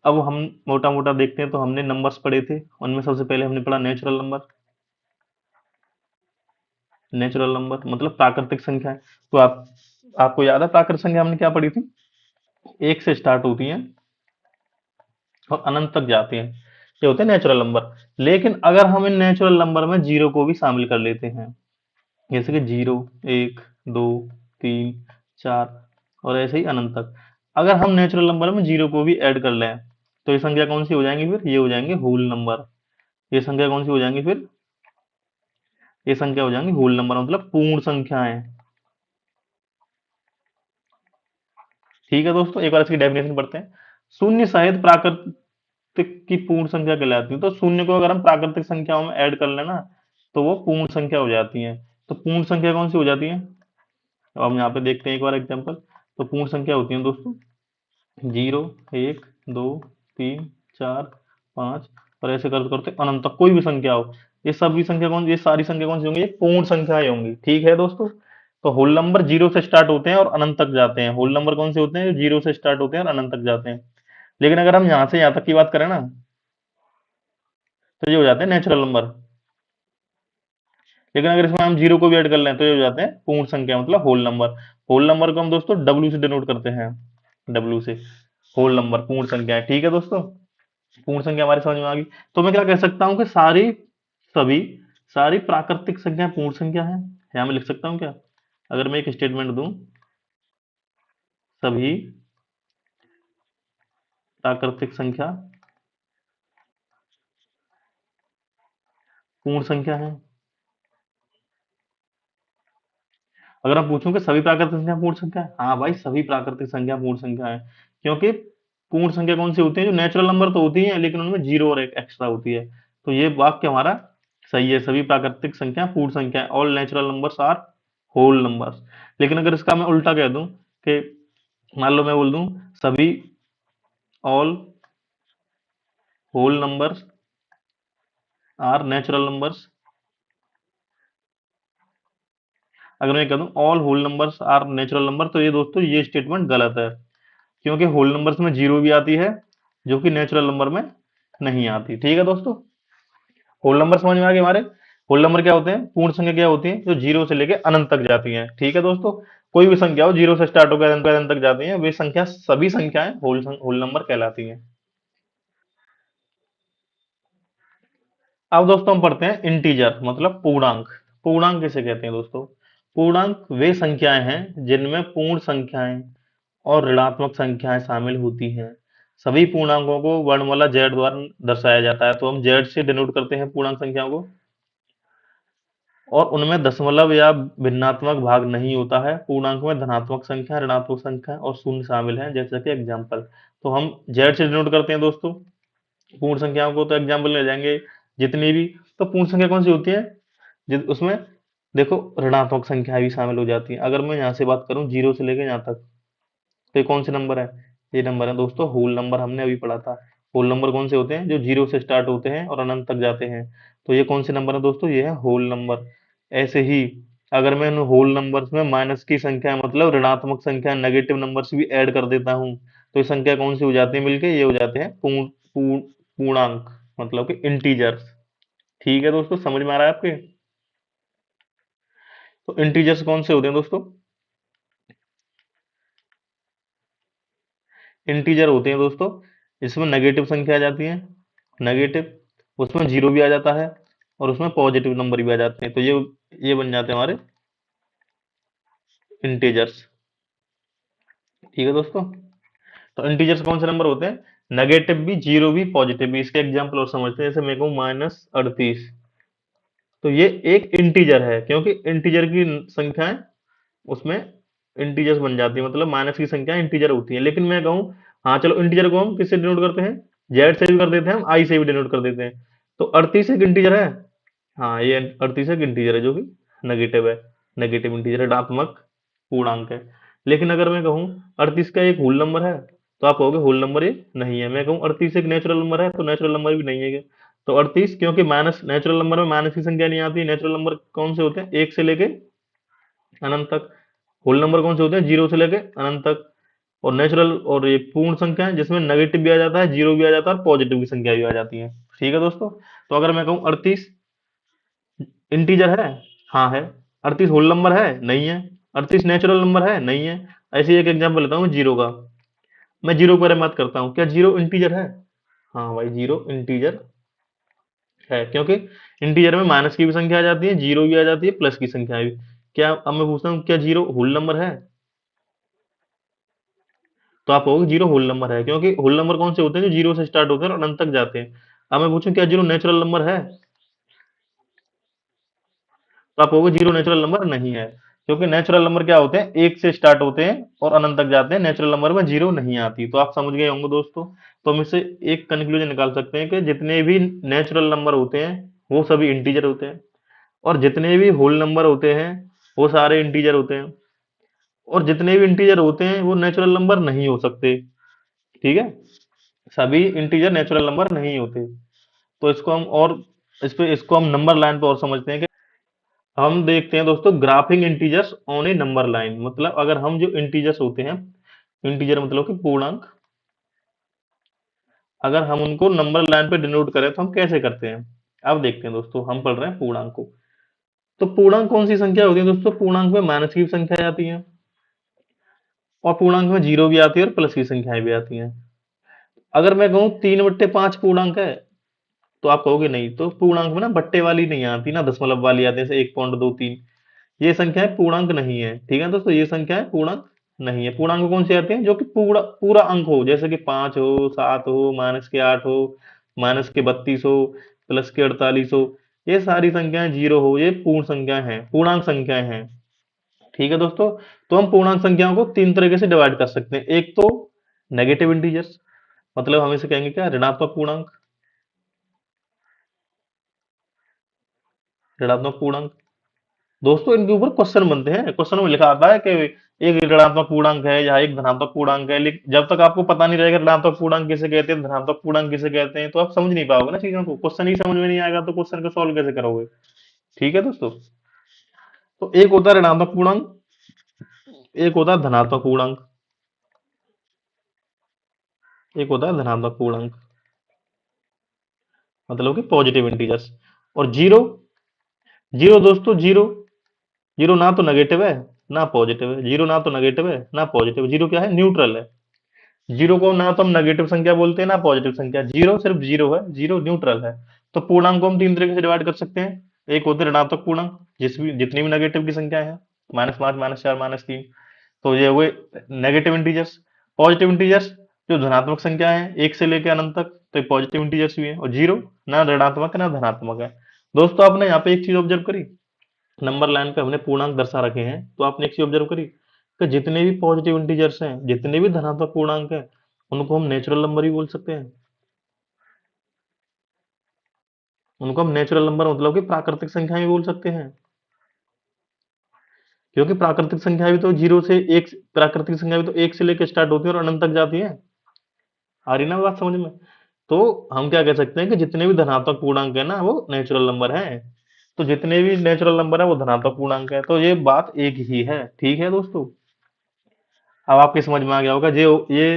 अब हम मोटा मोटा देखते हैं। तो हमने नंबर्स पढ़े थे, उनमें सबसे पहले हमने पढ़ा नेचुरल नंबर। नेचुरल नंबर मतलब प्राकृतिक संख्या है। तो आपको याद है प्राकृतिक संख्या हमने क्या पढ़ी थी? एक से स्टार्ट होती है और अनंत तक जाते हैं, ये होते हैं नेचुरल नंबर। लेकिन अगर हम इन नेचुरल नंबर में जीरो को भी शामिल कर लेते हैं, जैसे कि जीरो, एक, दो, तीन, चार और ऐसे ही अनंत तक, अगर हम नेचुरल नंबर में जीरो को भी ऐड कर लें, तो ये संख्या कौन सी हो जाएंगी? फिर ये हो जाएंगे होल नंबर। ये संख्या कौन सी हो जाएंगी? फिर ये संख्या हो जाएंगी होल नंबर, मतलब पूर्ण संख्याएं। ठीक है दोस्तों, एक बार इसकी डेफिनेशन पढ़ते हैं। शून्य शायद प्राकृतिक की पूर्ण संख्या कहलाती है। तो शून्य को अगर हम प्राकृतिक संख्याओं में ऐड कर लेना, तो वो पूर्ण संख्या हो जाती है। तो पूर्ण संख्या कौन सी हो जाती है? अब हम यहाँ पे देखते हैं एक बार एग्जांपल। तो पूर्ण संख्या होती है दोस्तों जीरो, एक, दो, तीन, चार, पाँच और ऐसे करते करते अनंत तक कोई भी संख्या हो, ये सारी संख्या कौन सी होंगी? ये पूर्ण संख्याएं होंगी। ठीक है दोस्तों। तो होल नंबर जीरो से स्टार्ट होते हैं और अनंत तक जाते हैं। होल नंबर कौन से होते हैं? जो जीरो से स्टार्ट होते हैं और अनंत तक जाते हैं। लेकिन अगर हम यहाँ से यहाँ तक की बात करें ना, तो ये हो जाते हैं नेचुरल नंबर। लेकिन अगर इसमें हम जीरो को भी ऐड कर लें, तो ये हो जाते हैं पूर्ण संख्या, मतलब होल नंबर। होल नंबर को हम दोस्तों डब्ल्यू से डिनोट करते हैं, डब्ल्यू से। होल नंबर पूर्ण संख्या है। ठीक है दोस्तों, पूर्ण संख्या हमारी समझ में आ गई। तो मैं क्या कह सकता हूँ कि सभी सारी प्राकृतिक संख्या पूर्ण संख्या है। यहाँ मैं लिख सकता हूँ क्या? अगर मैं एक स्टेटमेंट दूं, सभी प्राकृतिक संख्या पूर्ण संख्या है। अगर हम पूछूं कि सभी प्राकृतिक संख्या पूर्ण संख्या है, हाँ भाई सभी प्राकृतिक संख्या पूर्ण संख्या है। क्योंकि पूर्ण संख्या कौन सी होती है? जो नेचुरल नंबर तो होती है, लेकिन उनमें जीरो और एक एक्स्ट्रा होती है। तो ये वाक्य हमारा सही है। सभी प्राकृतिक संख्या पूर्ण संख्या है। All natural numbers are whole numbers. लेकिन अगर इसका मैं उल्टा कह दूं कि मान लो मैं बोल दूं सभी all whole numbers are natural numbers, अगर मैं कह दूं all whole numbers are natural number, तो ये दोस्तों ये स्टेटमेंट गलत है। क्योंकि होल नंबर्स में जीरो भी आती है, जो कि नेचुरल नंबर में नहीं आती। ठीक है दोस्तों, होल नंबर समझ में आ गए हमारे। होल नंबर क्या होते हैं? पूर्ण संख्या क्या होती है? जो जीरो से लेके अनंत तक जाती हैं। ठीक है दोस्तों, कोई भी संख्या हो जीरो से स्टार्ट होकर अनंत तक जाती है, वे संख्या सभी संख्याएं होल नंबर कहलाती हैं। अब दोस्तों हम पढ़ते हैं इंटीजर मतलब पूर्णांक। पूर्णांक किसे कहते हैं दोस्तों? पूर्णांक वे संख्याएं हैं जिनमें पूर्ण संख्याएं और ऋणात्मक संख्याएं शामिल होती हैं। सभी पूर्णांकों को वर्णमाला जेड द्वारा दर्शाया जाता है। तो हम जेड से डिनोट करते हैं पूर्णांक संख्याओं को, और उनमें दशमलव या भिन्नात्मक भाग नहीं होता है। पूर्णांक में धनात्मक संख्या, ऋणात्मक संख्या और शून्य शामिल हैं, जैसे कि एग्जाम्पल। तो हम जेड से डिनोट करते हैं दोस्तों पूर्ण संख्याओं को। तो एग्जाम्पल ले जाएंगे जितनी भी। तो पूर्ण संख्या कौन सी होती है? उसमें देखो ऋणात्मक संख्या भी शामिल हो जाती है। अगर मैं यहाँ से बात करूं जीरो से लेके यहाँ तक, तो ये कौन से नंबर है? ये नंबर है दोस्तों होल नंबर, हमने अभी पढ़ा था। होल नंबर कौन से होते हैं? जो जीरो से स्टार्ट होते हैं और अनंत तक जाते हैं। तो ये कौन से नंबर है दोस्तों? ये है होल नंबर। ऐसे ही अगर मैं इन होल नंबर्स में माइनस की संख्या मतलब ऋणात्मक संख्या, नेगेटिव नंबर्स भी ऐड कर देता हूँ, तो ये संख्या कौन सी हो जाती है? मिलके ये हो जाते हैं पूर्णांक, मतलब कि इंटीजर्स। ठीक है दोस्तों, समझ में आ रहा है आपके? तो इंटीजर्स कौन से होते हैं दोस्तों? इंटीजर होते हैं दोस्तों इसमें नेगेटिव संख्या आ जाती है, नेगेटिव, उसमें जीरो भी आ जाता है और उसमें पॉजिटिव नंबर भी आ जाते हैं। तो ये बन जाते हैं हमारे इंटीजर्स। ठीक है दोस्तों, तो इंटीजर्स कौन से नंबर होते हैं? नेगेटिव भी, जीरो भी, पॉजिटिव भी। इसके एग्जाम्पल और समझते हैं। जैसे मैं कहूँ -38, तो ये एक इंटीजर है, क्योंकि इंटीजर की संख्याएं उसमें इंटीजर्स बन जाती है, मतलब माइनस की संख्या इंटीजर होती है। लेकिन मैं कहूँ हाँ चलो इंटीजर को हम किससे डिनोट करते हैं? जेड से भी कर देते हैं, हम आई से भी डिनोट कर देते हैं। तो 38 एक इंटीजर है। हाँ ये 38 एक इंटीजर है, जो कि नेगेटिव है। नेगेटिव इंटीजर है, ऋणात्मक पूर्णांक है। लेकिन अगर मैं कहूँ 38 का एक होल नंबर है, तो आप कहोगे होल नंबर ये नहीं है। मैं कहूँ 38 एक नेचुरल नंबर है, तो नेचुरल नंबर भी नहीं है। तो 38, क्योंकि माइनस नेचुरल नंबर में माइनस की संख्या नहीं आती। नेचुरल नंबर कौन से होते हैं? 1 से लेके अनंत तक। होल नंबर कौन से होते हैं? 0 से लेके अनंत तक। और नेचुरल और ये पूर्ण संख्या है जिसमें नेगेटिव भी आ जाता है, जीरो भी आ जाता है और पॉजिटिव की संख्या भी आ जाती है। ठीक है दोस्तों। तो अगर मैं कहूँ 38 इंटीजर है, हाँ है। 38 होल नंबर है, नहीं है। 38 नेचुरल नंबर है, नहीं है। ऐसे ही एक एग्जाम्पल लेता हूँ जीरो का। मैं जीरो की बारे में बात करता हूँ, क्या जीरो इंटीजर है? हाँ भाई, जीरो इंटीजर है, क्योंकि इंटीजर में माइनस की भी संख्या आ जाती है, जीरो भी आ जाती है, प्लस की संख्या भी। क्या अब मैं पूछता हूँ, क्या जीरो होल नंबर है? तो आप कहोगे जीरो होल नंबर है, क्योंकि होल नंबर कौन से होते हैं? जो जीरो से स्टार्ट होते हैं और अनंत तक जाते हैं। अब मैं पूछूं क्या जीरो नेचुरल नंबर है? तो आप कहोगे जीरो नेचुरल नंबर नहीं है, क्योंकि नेचुरल नंबर क्या होते हैं? एक से स्टार्ट होते हैं और अनंत तक जाते हैं। नेचुरल नंबर में जीरो नहीं आती। तो आप समझ गए होंगे दोस्तों। तो हम इससे एक कंक्लूजन निकाल सकते हैं कि जितने भी नेचुरल नंबर होते हैं वो सभी इंटीजर होते हैं, और जितने भी होल नंबर होते हैं वो सारे इंटीजर होते हैं, और जितने भी इंटीजर होते हैं वो नेचुरल नंबर नहीं हो सकते। ठीक है, सभी इंटीजर नेचुरल नंबर नहीं होते। तो इसको हम और इसको हम नंबर लाइन पे और समझते हैं कि हम देखते हैं दोस्तों graphic integers on A number line. मतलब अगर हम जो इंटीजर्स होते हैं, इंटीजर मतलब कि पूर्णांक, अगर हम उनको नंबर लाइन पे डिनोट करें तो हम कैसे करते हैं? अब देखते हैं दोस्तों, हम पढ़ रहे हैं पूर्णांक को। तो पूर्णांक कौन सी संख्या होती है दोस्तों? पूर्णांक में माइनस की भी संख्या आती है, और पूर्णांक में जीरो भी आती है और प्लस की संख्याएं भी आती हैं। अगर मैं कहूँ 3/5 पूर्णांक है, तो आप कहोगे नहीं, तो पूर्णांक में ना बट्टे वाली नहीं आती ना दशमलव वाली आती है, जैसे 1.23। ये संख्याएं पूर्णांक नहीं है। ठीक है दोस्तों, ये संख्याएं पूर्णांक नहीं है। पूर्णांक कौन सी आती हैं? जो कि पूरा पूरा अंक हो, जैसे कि 5 हो, 7 हो, -8 हो, -32 हो, +48 हो। ये सारी संख्याएं जीरो हो, ये पूर्ण संख्याएं हैं, पूर्णांक संख्याएं हैं। ठीक है दोस्तों। तो हम पूर्णांक संख्याओं को तीन तरीके से डिवाइड कर सकते हैं। एक तो नेगेटिव इंटीजर्स, मतलब हम इसे कहेंगे क्या? ऋणात्मक पूर्णांक। ऋणात्मक पूर्णांक दोस्तों, इनके ऊपर क्वेश्चन बनते हैं। क्वेश्चन में लिखा आता है कि एक ऋणात्मक पूर्णांक है या एक धनात्मक पूर्णांक है, लेकिन जब तक आपको पता नहीं रहेगा ऋणात्मक पूर्णांक किसे कहते हैं, धनात्मक पूर्णांक किसे कहते हैं, तो आप समझ नहीं पाओगे ना चीजों को। क्वेश्चन ही समझ में नहीं आएगा तो क्वेश्चन को सॉल्व कैसे करोगे? ठीक है दोस्तों। तो एक होता है ऋणात्मक पूर्णांक, एक होता है धनात्मक पूर्णांक, एक होता है धनात्मक पूर्णांक, मतलब कि पॉजिटिव इंटीजर्स। और जीरो, जीरो दोस्तों, जीरो, जीरो ना तो नेगेटिव है ना पॉजिटिव है। जीरो ना तो नेगेटिव है ना पॉजिटिव है। जीरो क्या है? न्यूट्रल है। जीरो को ना तो हम नेगेटिव संख्या बोलते हैं ना पॉजिटिव संख्या। जीरो सिर्फ जीरो है, जीरो न्यूट्रल है। तो पूर्णांक को हम तीन तरीके से डिवाइड कर सकते हैं। एक होते हैं ऋणात्मक पूर्णांक, जितनी भी नेगेटिव की संख्या है, -5, -4, -3, तो ये हुए नेगेटिव इंटीजर्स। पॉजिटिव इंटीजर्स जो धनात्मक संख्या है, एक से लेकर अनंत तक, तो पॉजिटिव इंटीजर्स भी है। और जीरो ना ऋणात्मक है ना धनात्मक है। दोस्तों आपने यहाँ पे एक चीज ऑब्जर्व करी, नंबर लाइन पे हमने पूर्णांक दर्शा रखे हैं, तो आपने एक चीज ऑब्जर्व करी कि जितने भी पॉजिटिव इंटीजर्स हैं, जितने भी धनात्मक पूर्णांक हैं, उनको हम नेचुरल नंबर ही बोल सकते हैं। उनको हम नेचुरल नंबर मतलब कि प्राकृतिक संख्या भी बोल सकते हैं, क्योंकि प्राकृतिक संख्या भी तो जीरो से एक, प्राकृतिक संख्या भी तो एक से लेकर स्टार्ट होती है और अनंत तक जाती है। आ रही ना बात समझ में? तो हम क्या कह सकते हैं कि जितने भी धनात्मक पूर्णांक है ना वो नेचुरल नंबर है। तो जितने भी नेचुरल नंबर है वो धनात्मक पूर्णांक है। तो ये बात एक ही है। ठीक है दोस्तों। अब आपके समझ में आ गया होगा। ये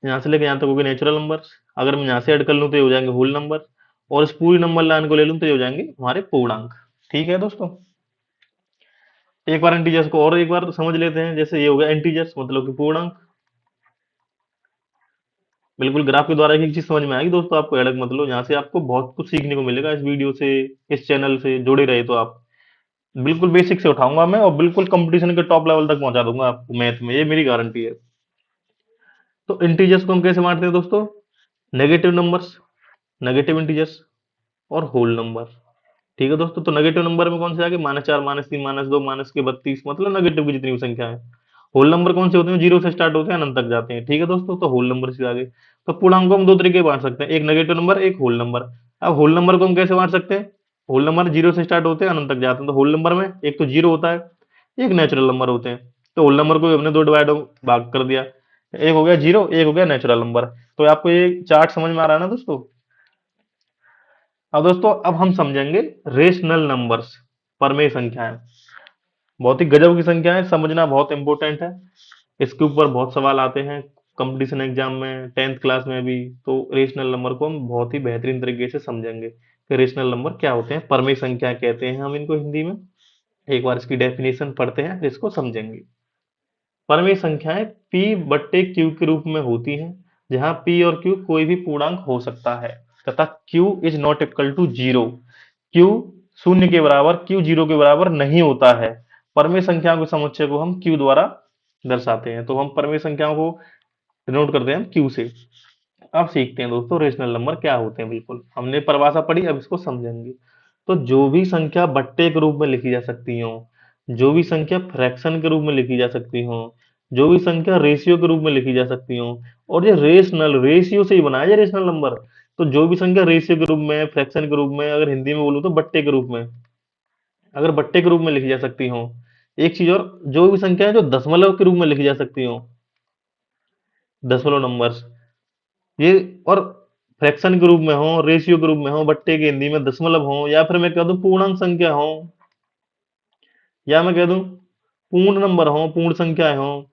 यहाँ से लेकर यहाँ तक हो गए नेचुरल नंबर। अगर मैं यहाँ से ऐड कर लूँ तो ये हो जाएंगे होल नंबर, और इस पूरी नंबर लाइन को ले लूँ तो ये हो जाएंगे हमारे पूर्णांक। ठीक है दोस्तों। एक बार इंटीजर्स को और एक बार समझ लेते हैं। जैसे ये हो गया इंटीजर्स मतलब कि पूर्णांक। बिल्कुल ग्राफ के द्वारा एक चीज समझ में आएगी दोस्तों आपको, अलग मतलब यहाँ से आपको बहुत कुछ सीखने को मिलेगा इस वीडियो से। इस चैनल से जुड़े रहे तो आप, बिल्कुल बेसिक से उठाऊंगा मैं और बिल्कुल कंपटीशन के टॉप लेवल तक पहुंचा दूंगा आपको मैथ में, ये मेरी गारंटी है। तो इंटीजर्स को हम कैसे बांटते हैं दोस्तों? नेगेटिव नंबर्स, नेगेटिव इंटीजर्स और होल नंबर। ठीक है दोस्तों। तो नेगेटिव नंबर में कौन से आ गए? -4, -3, -2, -32, मतलब नेगेटिव की जितनी भी संख्या है। होल नंबर कौन से होते हैं? जीरो से स्टार्ट होते हैं अनंत तक जाते हैं। ठीक है दोस्तों। तो होल नंबर से आ गए। तो पूर्णांक को हम दो तरीके से बांट सकते हैं, एक नेगेटिव नंबर, एक होल नंबर। अब होल नंबर को हम कैसे बांट सकते हैं? होल नंबर जीरो से स्टार्ट होते हैं अनंत तक जाते हैं। तो होल नंबर में एक तो जीरो होता है, एक नेचुरल नंबर होते हैं। तो होल नंबर को भी हमने दो डिवाइड भाग कर दिया, एक हो गया जीरो, एक हो गया नेचुरल नंबर। तो आपको ये चार्ट समझ में आ रहा है ना दोस्तों? अब दोस्तों अब हम समझेंगे रेशनल नंबर्स, परमेय संख्याएं। बहुत ही गजब की संख्या है, समझना बहुत इंपॉर्टेंट है। इसके ऊपर बहुत सवाल आते हैं कंपटीशन एग्जाम में, 10th क्लास में भी। तो रेशनल नंबर को हम बहुत ही बेहतरीन तरीके से समझेंगे कि रेशनल नंबर क्या होते हैं, परमेय संख्या कहते हैं हम इनको हिंदी में। एक बार इसकी डेफिनेशन पढ़ते हैं फिर इसको समझेंगे। परमेय संख्याएं p बट्टे q के रूप में होती हैं, जहां p और q कोई भी पूर्णांक हो सकता है तथा q is not equal to zero. q शून्य के बराबर, q जीरो के बराबर नहीं होता है। परमेय संख्याओं के समुच्चय को हम q द्वारा दर्शाते हैं। तो हम परमेय संख्याओं को डिनोट करते हैं हम q से। अब सीखते हैं दोस्तों रेशनल नंबर क्या होते हैं। बिल्कुल हमने परिभाषा पढ़ी, अब इसको समझेंगे। तो जो भी संख्या बट्टे के रूप में लिखी जा सकती हो, जो भी संख्या फ्रैक्शन के रूप में लिखी जा सकती हो, जो भी संख्या रेशियो के रूप में लिखी जा सकती हो, और ये रेशनल, रेशियो से ही बना है ये रेशनल नंबर। तो जो भी संख्या रेशियो के रूप में, फ्रैक्शन के रूप में, अगर हिंदी में बोलूं तो बट्टे के रूप में, अगर बट्टे के रूप में लिखी जा सकती हो। एक चीज और, जो भी संख्या है जो दशमलव के रूप में लिखी जा सकती हो, दशमलव नंबर्स, ये, और फ्रैक्शन के रूप में हो, रेशियो के रूप में हो, बट्टे के हिंदी में दशमलव हो, या फिर मैं कह दूं पूर्णांक संख्या हो, या मैं कह दूं पूर्ण नंबर हो, पूर्ण संख्याएं हो,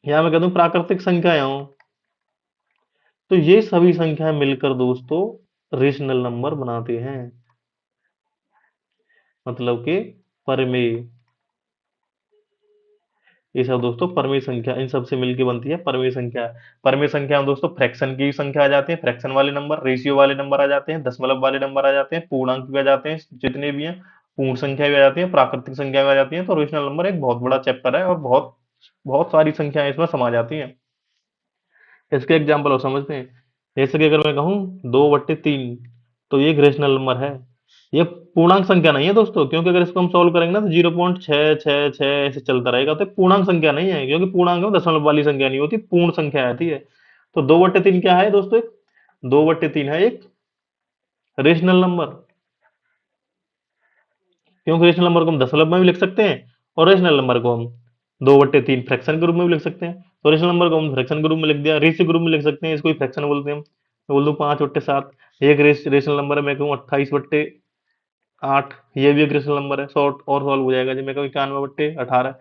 या मैं कह दूं प्राकृतिक संख्याएं हो, तो ये सभी संख्याएं मिलकर दोस्तों रेशनल नंबर बनाते हैं। मतलब कि परमेय, ये सब दोस्तों परमेय संख्या इन सब से मिलकर बनती है परमेय संख्या। परमेय संख्या में दोस्तों फ्रैक्शन की संख्या आ जाती है, फ्रैक्शन वाले नंबर, रेशियो वाले नंबर आ जाते हैं, दशमलव वाले नंबर आ जाते हैं, पूर्णांक भी आ जाते हैं जितने भी हैं, पूर्ण संख्या भी आ जाती है, प्राकृतिक संख्या भी आ जाती है। तो रेशनल नंबर एक बहुत बड़ा चैप्टर है और बहुत बहुत सारी संख्याएं इसमें समा जाती हैं। इसके एग्जाम्पल और समझते हैं। जैसे कि अगर मैं कहूँ 2/3, तो ये एक रेशनल नंबर है। ये पूर्णांक संख्या नहीं है दोस्तों, क्योंकि अगर इसको हम सॉल्व करेंगे ना तो 0.666 ऐसे चलता रहेगा। तो ये पूर्णांक संख्या नहीं है, क्योंकि पूर्णांक में दशमलव वाली संख्या नहीं होती, पूर्ण संख्या आती है। तो 2/3 क्या है दोस्तों? 2/3 है एक रेशनल नंबर। क्योंकि रेशनल नंबर को हम दशमलव में भी लिख सकते हैं, और रेशनल नंबर को हम 2/3 फ्रैक्शन के रूप में भी लिख सकते हैं। तो रेशनल नंबर को हम फ्रैक्शन के रूप में लिख दिया, रेशियो के रूप में लिख सकते हैं, इसको फ्रैक्शन बोलते हैं हम। मैं बोल दूं 5/7, एक रेशनल नंबर है। मैं कहूँ 28/8, ये भी एक रेशनल नंबर है। शॉर्ट और सॉल्व हो जाएगा। जब मैं कहूँ 91/18,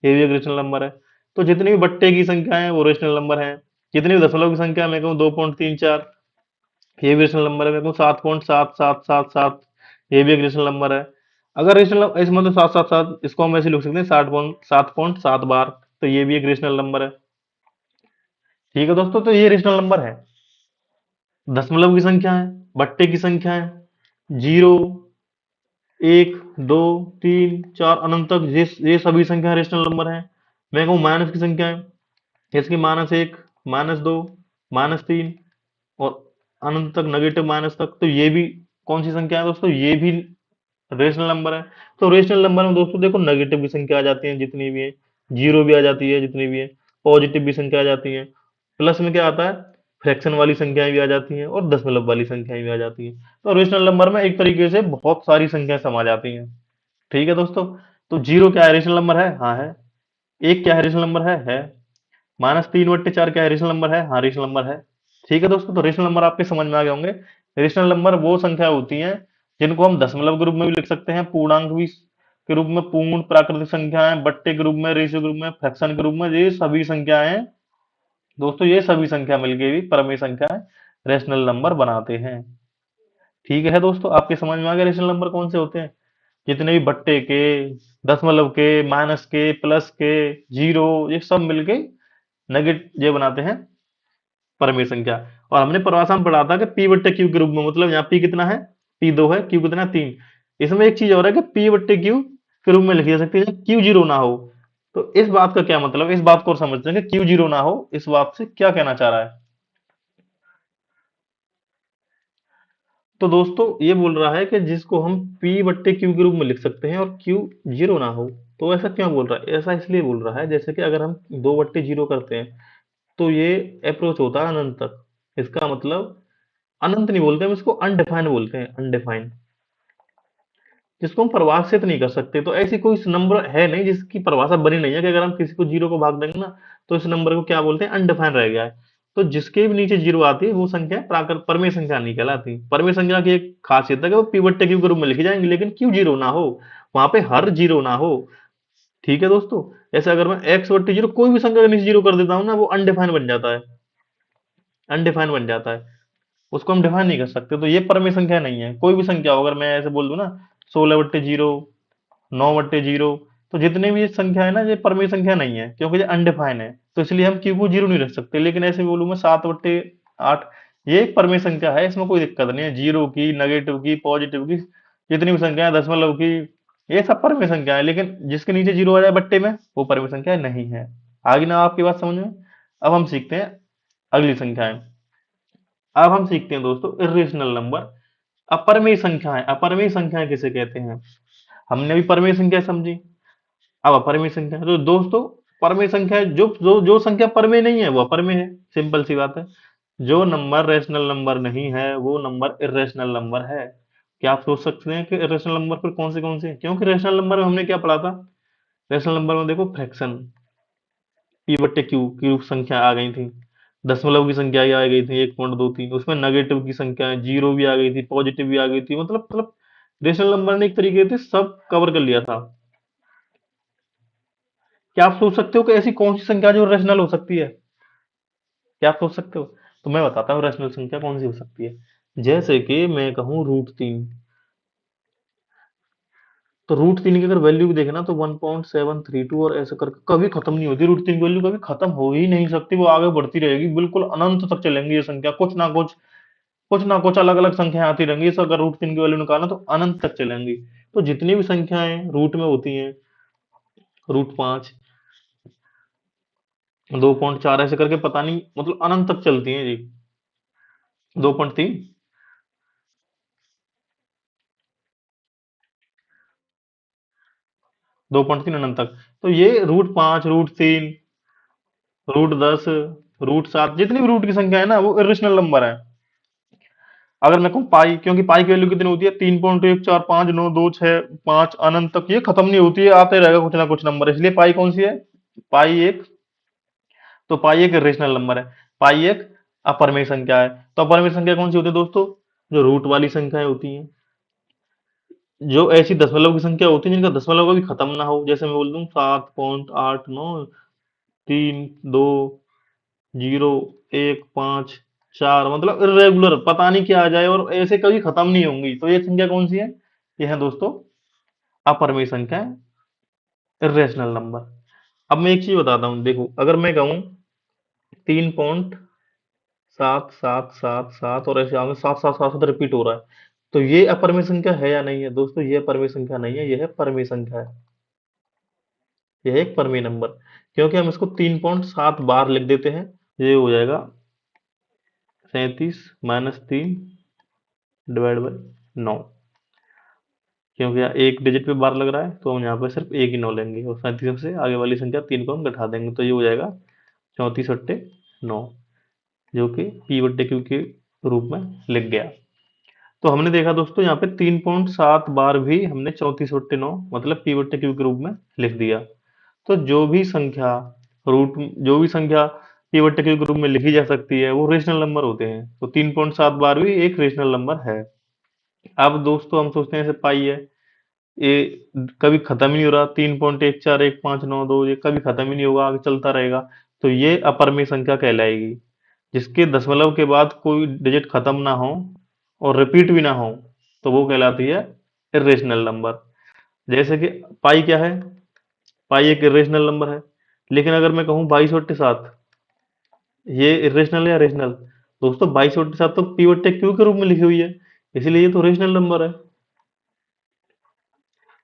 ये भी एक रेशनल नंबर है। तो जितनी भी बट्टे की संख्या है वो रेशनल नंबर है। जितनी भी दशमलव की संख्या, मैं कहूँ 2.34, ये भी रेशनल नंबर है। मैं कहूँ 7.7777, ये भी एक रेशनल नंबर है। अगर रेशनल इस मतलब 777, इसको हम ऐसे लिख सकते हैं 7.7 बार, तो ये भी एक रेशनल नंबर है। ठीक है दोस्तों, तो ये रेशनल नंबर है। दशमलव की संख्या है, बट्टे की संख्या है, 0, 1, 2, 3, 4 अनंत तक, ये सभी संख्या रेशनल नंबर है। मैं कहूँ माइनस की संख्या है, जैसे कि -1, -2, -3, और अनंत तक, नेगेटिव माइनस तक, तो ये भी कौन सी संख्या है दोस्तों? ये भी रेशनल नंबर है। तो रेशनल नंबर में दोस्तों देखो नेगेटिव की संख्या आ जाती है जितनी भी है, जीरो भी आ जाती है जितनी भी है, पॉजिटिव भी संख्या आ जाती है, प्लस में क्या आता है, फ्रैक्शन वाली संख्याएं भी आ जाती हैं, और दशमलव वाली संख्याएं भी आ जाती हैं। तो रेशनल नंबर में एक तरीके से बहुत सारी संख्याएं समा जाती हैं। ठीक है दोस्तों, तो जीरो क्या है, रेशनल नंबर है? हाँ है। एक क्या है, रेशनल नंबर है। -3/4 क्या है, रेशनल नंबर है? हाँ रेशनल नंबर है। ठीक है दोस्तों, तो रेशनल नंबर आपके समझ में आ गए होंगे। रेशनल नंबर वो संख्या होती हैं जिनको हम दशमलव के रूप में भी लिख सकते हैं, पूर्णांक भी के रूप में, पूर्ण प्राकृतिक संख्याएं, बट्टे के रूप में, रेशियो के रूप में, फ्रैक्शन के रूप में, ये सभी संख्याएं दोस्तों, ये सभी संख्या मिलके भी परमेय संख्याएं रेशनल नंबर बनाते हैं। ठीक है दोस्तों, आपके समझ में आ गया रेशनल नंबर कौन से होते हैं? जितने भी बट्टे के, दशमलव के, माइनस के, प्लस के, जीरो, ये सब मिलके नेगेट ये बनाते हैं परमेय संख्या। और हमने परिभाषा में पढ़ा था कि पी बट्टे क्यू के रूप में, मतलब यहाँ पी कितना है, पी 2 है, क्यू कितना है, 3। इसमें एक चीज और है कि पी बट्टे क्यू के रूप में लिखी जा सकती है क्यू जीरो ना हो। तो इस बात का क्या मतलब, इस बात को और समझते हैं कि क्यू जीरो ना हो, इस बात से क्या कहना चाह रहा है। तो दोस्तों ये बोल रहा है कि जिसको हम पी बट्टे क्यू के रूप में लिख सकते हैं और क्यू जीरो ना हो। तो ऐसा क्यों बोल रहा है? ऐसा इसलिए बोल रहा है, जैसे कि अगर हम 2/0 करते हैं तो ये अप्रोच होता है अनंत तक। इसका मतलब अनंत नहीं बोलते हम इसको, अनडिफाइंड बोलते हैं, अनडिफाइंड, जिसको हम परिभाषित नहीं कर सकते। तो ऐसी कोई नंबर है नहीं जिसकी परिभाषा बनी नहीं है कि अगर हम किसी को जीरो को भाग देंगे ना तो इस नंबर को क्या बोलते हैं, अनडिफाइंड रह गया है। तो जिसके भी नीचे जीरो आती है वो संख्या परमेय संख्या नहीं कहलाती। परमेय संख्या की एक खासियत है कि वो पिवट टेबल के रूप में लिखी जाएंगे, लेकिन क्यों जीरो ना हो, वहां पे हर जीरो ना हो। ठीक है दोस्तों। ऐसे अगर मैं एक्स बट्टे जीरो कोई भी संख्या का नीचे जीरो कर देता हूँ ना, वो अनडिफाइन बन जाता है, अनडिफाइन बन जाता है, उसको हम डिफाइन नहीं कर सकते। तो ये परमेय संख्या नहीं है। कोई भी संख्या हो, अगर मैं ऐसे बोल दूं ना 16/0, 9/0, तो जितने भी ये संख्या है ना, ये परमेय संख्या नहीं है, क्योंकि ये अनडिफाइन है, तो इसलिए हम क्यू को जीरो नहीं रख सकते। लेकिन ऐसे बोलूं मैं 7/8, ये एक परमेय संख्या है, इसमें कोई दिक्कत नहीं है। जीरो की, नेगेटिव की, पॉजिटिव की, जितनी भी संख्या है, दशमलव की, ये सब परमेय संख्या है। लेकिन जिसके नीचे जीरो आ जाए बट्टे में, वो परमेय संख्या नहीं है। आगे ना आपकी बात समझ में। अब हम सीखते हैं अगली संख्याएं। अब हम सीखते हैं दोस्तों इर्रेशनल नंबर, अपरमेय संख्याएं। अपरमेय संख्याएं किसे कहते हैं? हमने अभी परमेय संख्या समझी, अब अपरमेय संख्या। तो दोस्तों परमेय संख्या जो जो जो संख्या परमेय नहीं है वो अपरमेय है, सिंपल सी बात है। जो नंबर रेशनल नंबर नहीं है वो नंबर इर्रेशनल नंबर है। क्या आप सोच सकते हैं कि इर्रेशनल नंबर फिर कौन से हैं? क्योंकि रेशनल नंबर में हमने क्या पढ़ा था? रेशनल नंबर में देखो फ्रैक्शन, पी बट्टे क्यू की रूप संख्या आ गई थी, दशमलव की संख्या आ गई थी 1.23, उसमें नेगेटिव की संख्या जीरो भी आ गई थी, पॉजिटिव भी आ गई थी। मतलब रेशनल नंबर ने एक तरीके से सब कवर कर लिया था। क्या आप सोच सकते हो कि ऐसी कौन सी संख्या जो रेशनल हो सकती है? क्या आप सोच सकते हो? तो मैं बताता हूँ रेशनल संख्या कौन सी हो सकती है। जैसे कि मैं कहूँ √3, तो √3 की अगर वैल्यू भी देखे ना, तो 1.732, और ऐसे करके कभी खत्म नहीं होती। √3 की वैल्यू कभी खत्म हो ही नहीं सकती, वो आगे बढ़ती रहेगी, बिल्कुल अनंत तक चलेंगी ये संख्या। कुछ ना कुछ अलग अलग संख्याएं आती रहेंगी। इस अगर √3 की वैल्यू निकालना तो अनंत तक चलेंगी। तो जितनी भी संख्याएं रूट में होती हैं, √5, 2.4, ऐसे करके पता नहीं, मतलब अनंत तक चलती हैं जी। 2.3, 2.3 अनंत तक। तो ये √5, √3, √10, √7, जितनी भी रूट की संख्या है ना, वो इरेशनल नंबर है। अगर मैं कहूँ पाई, क्योंकि पाई की वैल्यू कितनी होती है? 3.1459265 अनंत तक ये खत्म नहीं होती है, आते रहेगा कुछ ना कुछ नंबर, इसलिए पाई कौन सी है? पाई एक, तो पाई एक रेशनल नंबर है। पाई एक अपरमेय संख्या है। तो अपरमेय संख्या कौन सी होती है दोस्तों? जो रूट वाली संख्याएं होती हैं, जो ऐसी दशमलव की संख्या होती है जिनका दशमलव कभी खत्म ना हो। जैसे मैं बोल दूं 7.89 3 2 0 1 5 4, मतलब इरेगुलर, पता नहीं क्या आ जाए और ऐसे कभी खत्म नहीं होंगी, तो ये संख्या कौन सी है? ये है दोस्तों अपरमेय संख्या, इरेशनल नंबर। अब मैं एक चीज बताता हूँ, देखो अगर मैं कहूँ 3.7777 और ऐसे आगे 7 7 7 रिपीट हो रहा है, तो ये अपरमेय संख्या है या नहीं है? दोस्तों ये परमेय संख्या नहीं है, यह है परमेय संख्या है। यह एक परमेय नंबर, क्योंकि हम इसको 3.7 बार लिख देते हैं। ये हो जाएगा 37-3/9, क्योंकि यहाँ एक डिजिट पे बार लग रहा है, तो हम यहाँ पे सिर्फ एक ही 9 लेंगे, और 37 से आगे वाली संख्या 3 को हम घटा देंगे, तो ये हो जाएगा 34/9, जो कि p/q के रूप में लिख गया। तो हमने देखा दोस्तों यहाँ पे 3.7 बार भी हमने 34/9 मतलब p/q के रूप में लिख दिया। तो जो भी संख्या p/q के रूप में लिखी जा सकती है वो रेशनल नंबर होते हैं। तो 3.7 बार भी एक रेशनल नंबर है। अब दोस्तों हम सोचते हैं जैसे पाई है, ये कभी खत्म ही नहीं हो रहा, 3.14159 ये कभी खत्म ही नहीं होगा, आगे चलता रहेगा, तो ये अपरमेय संख्या कहलाएगी। जिसके दशमलव के बाद कोई डिजिट खत्म ना हो और रिपीट भी ना हो, तो वो कहलाती है इरेशनल नंबर। जैसे कि पाई क्या है? पाई एक इरेशनल नंबर है। लेकिन अगर मैं कहूँ 22/7, ये इरेशनल है या रेशनल? दोस्तों 22/7 तो p/q के रूप में लिखी हुई है, इसीलिए ये तो रेशनल नंबर है।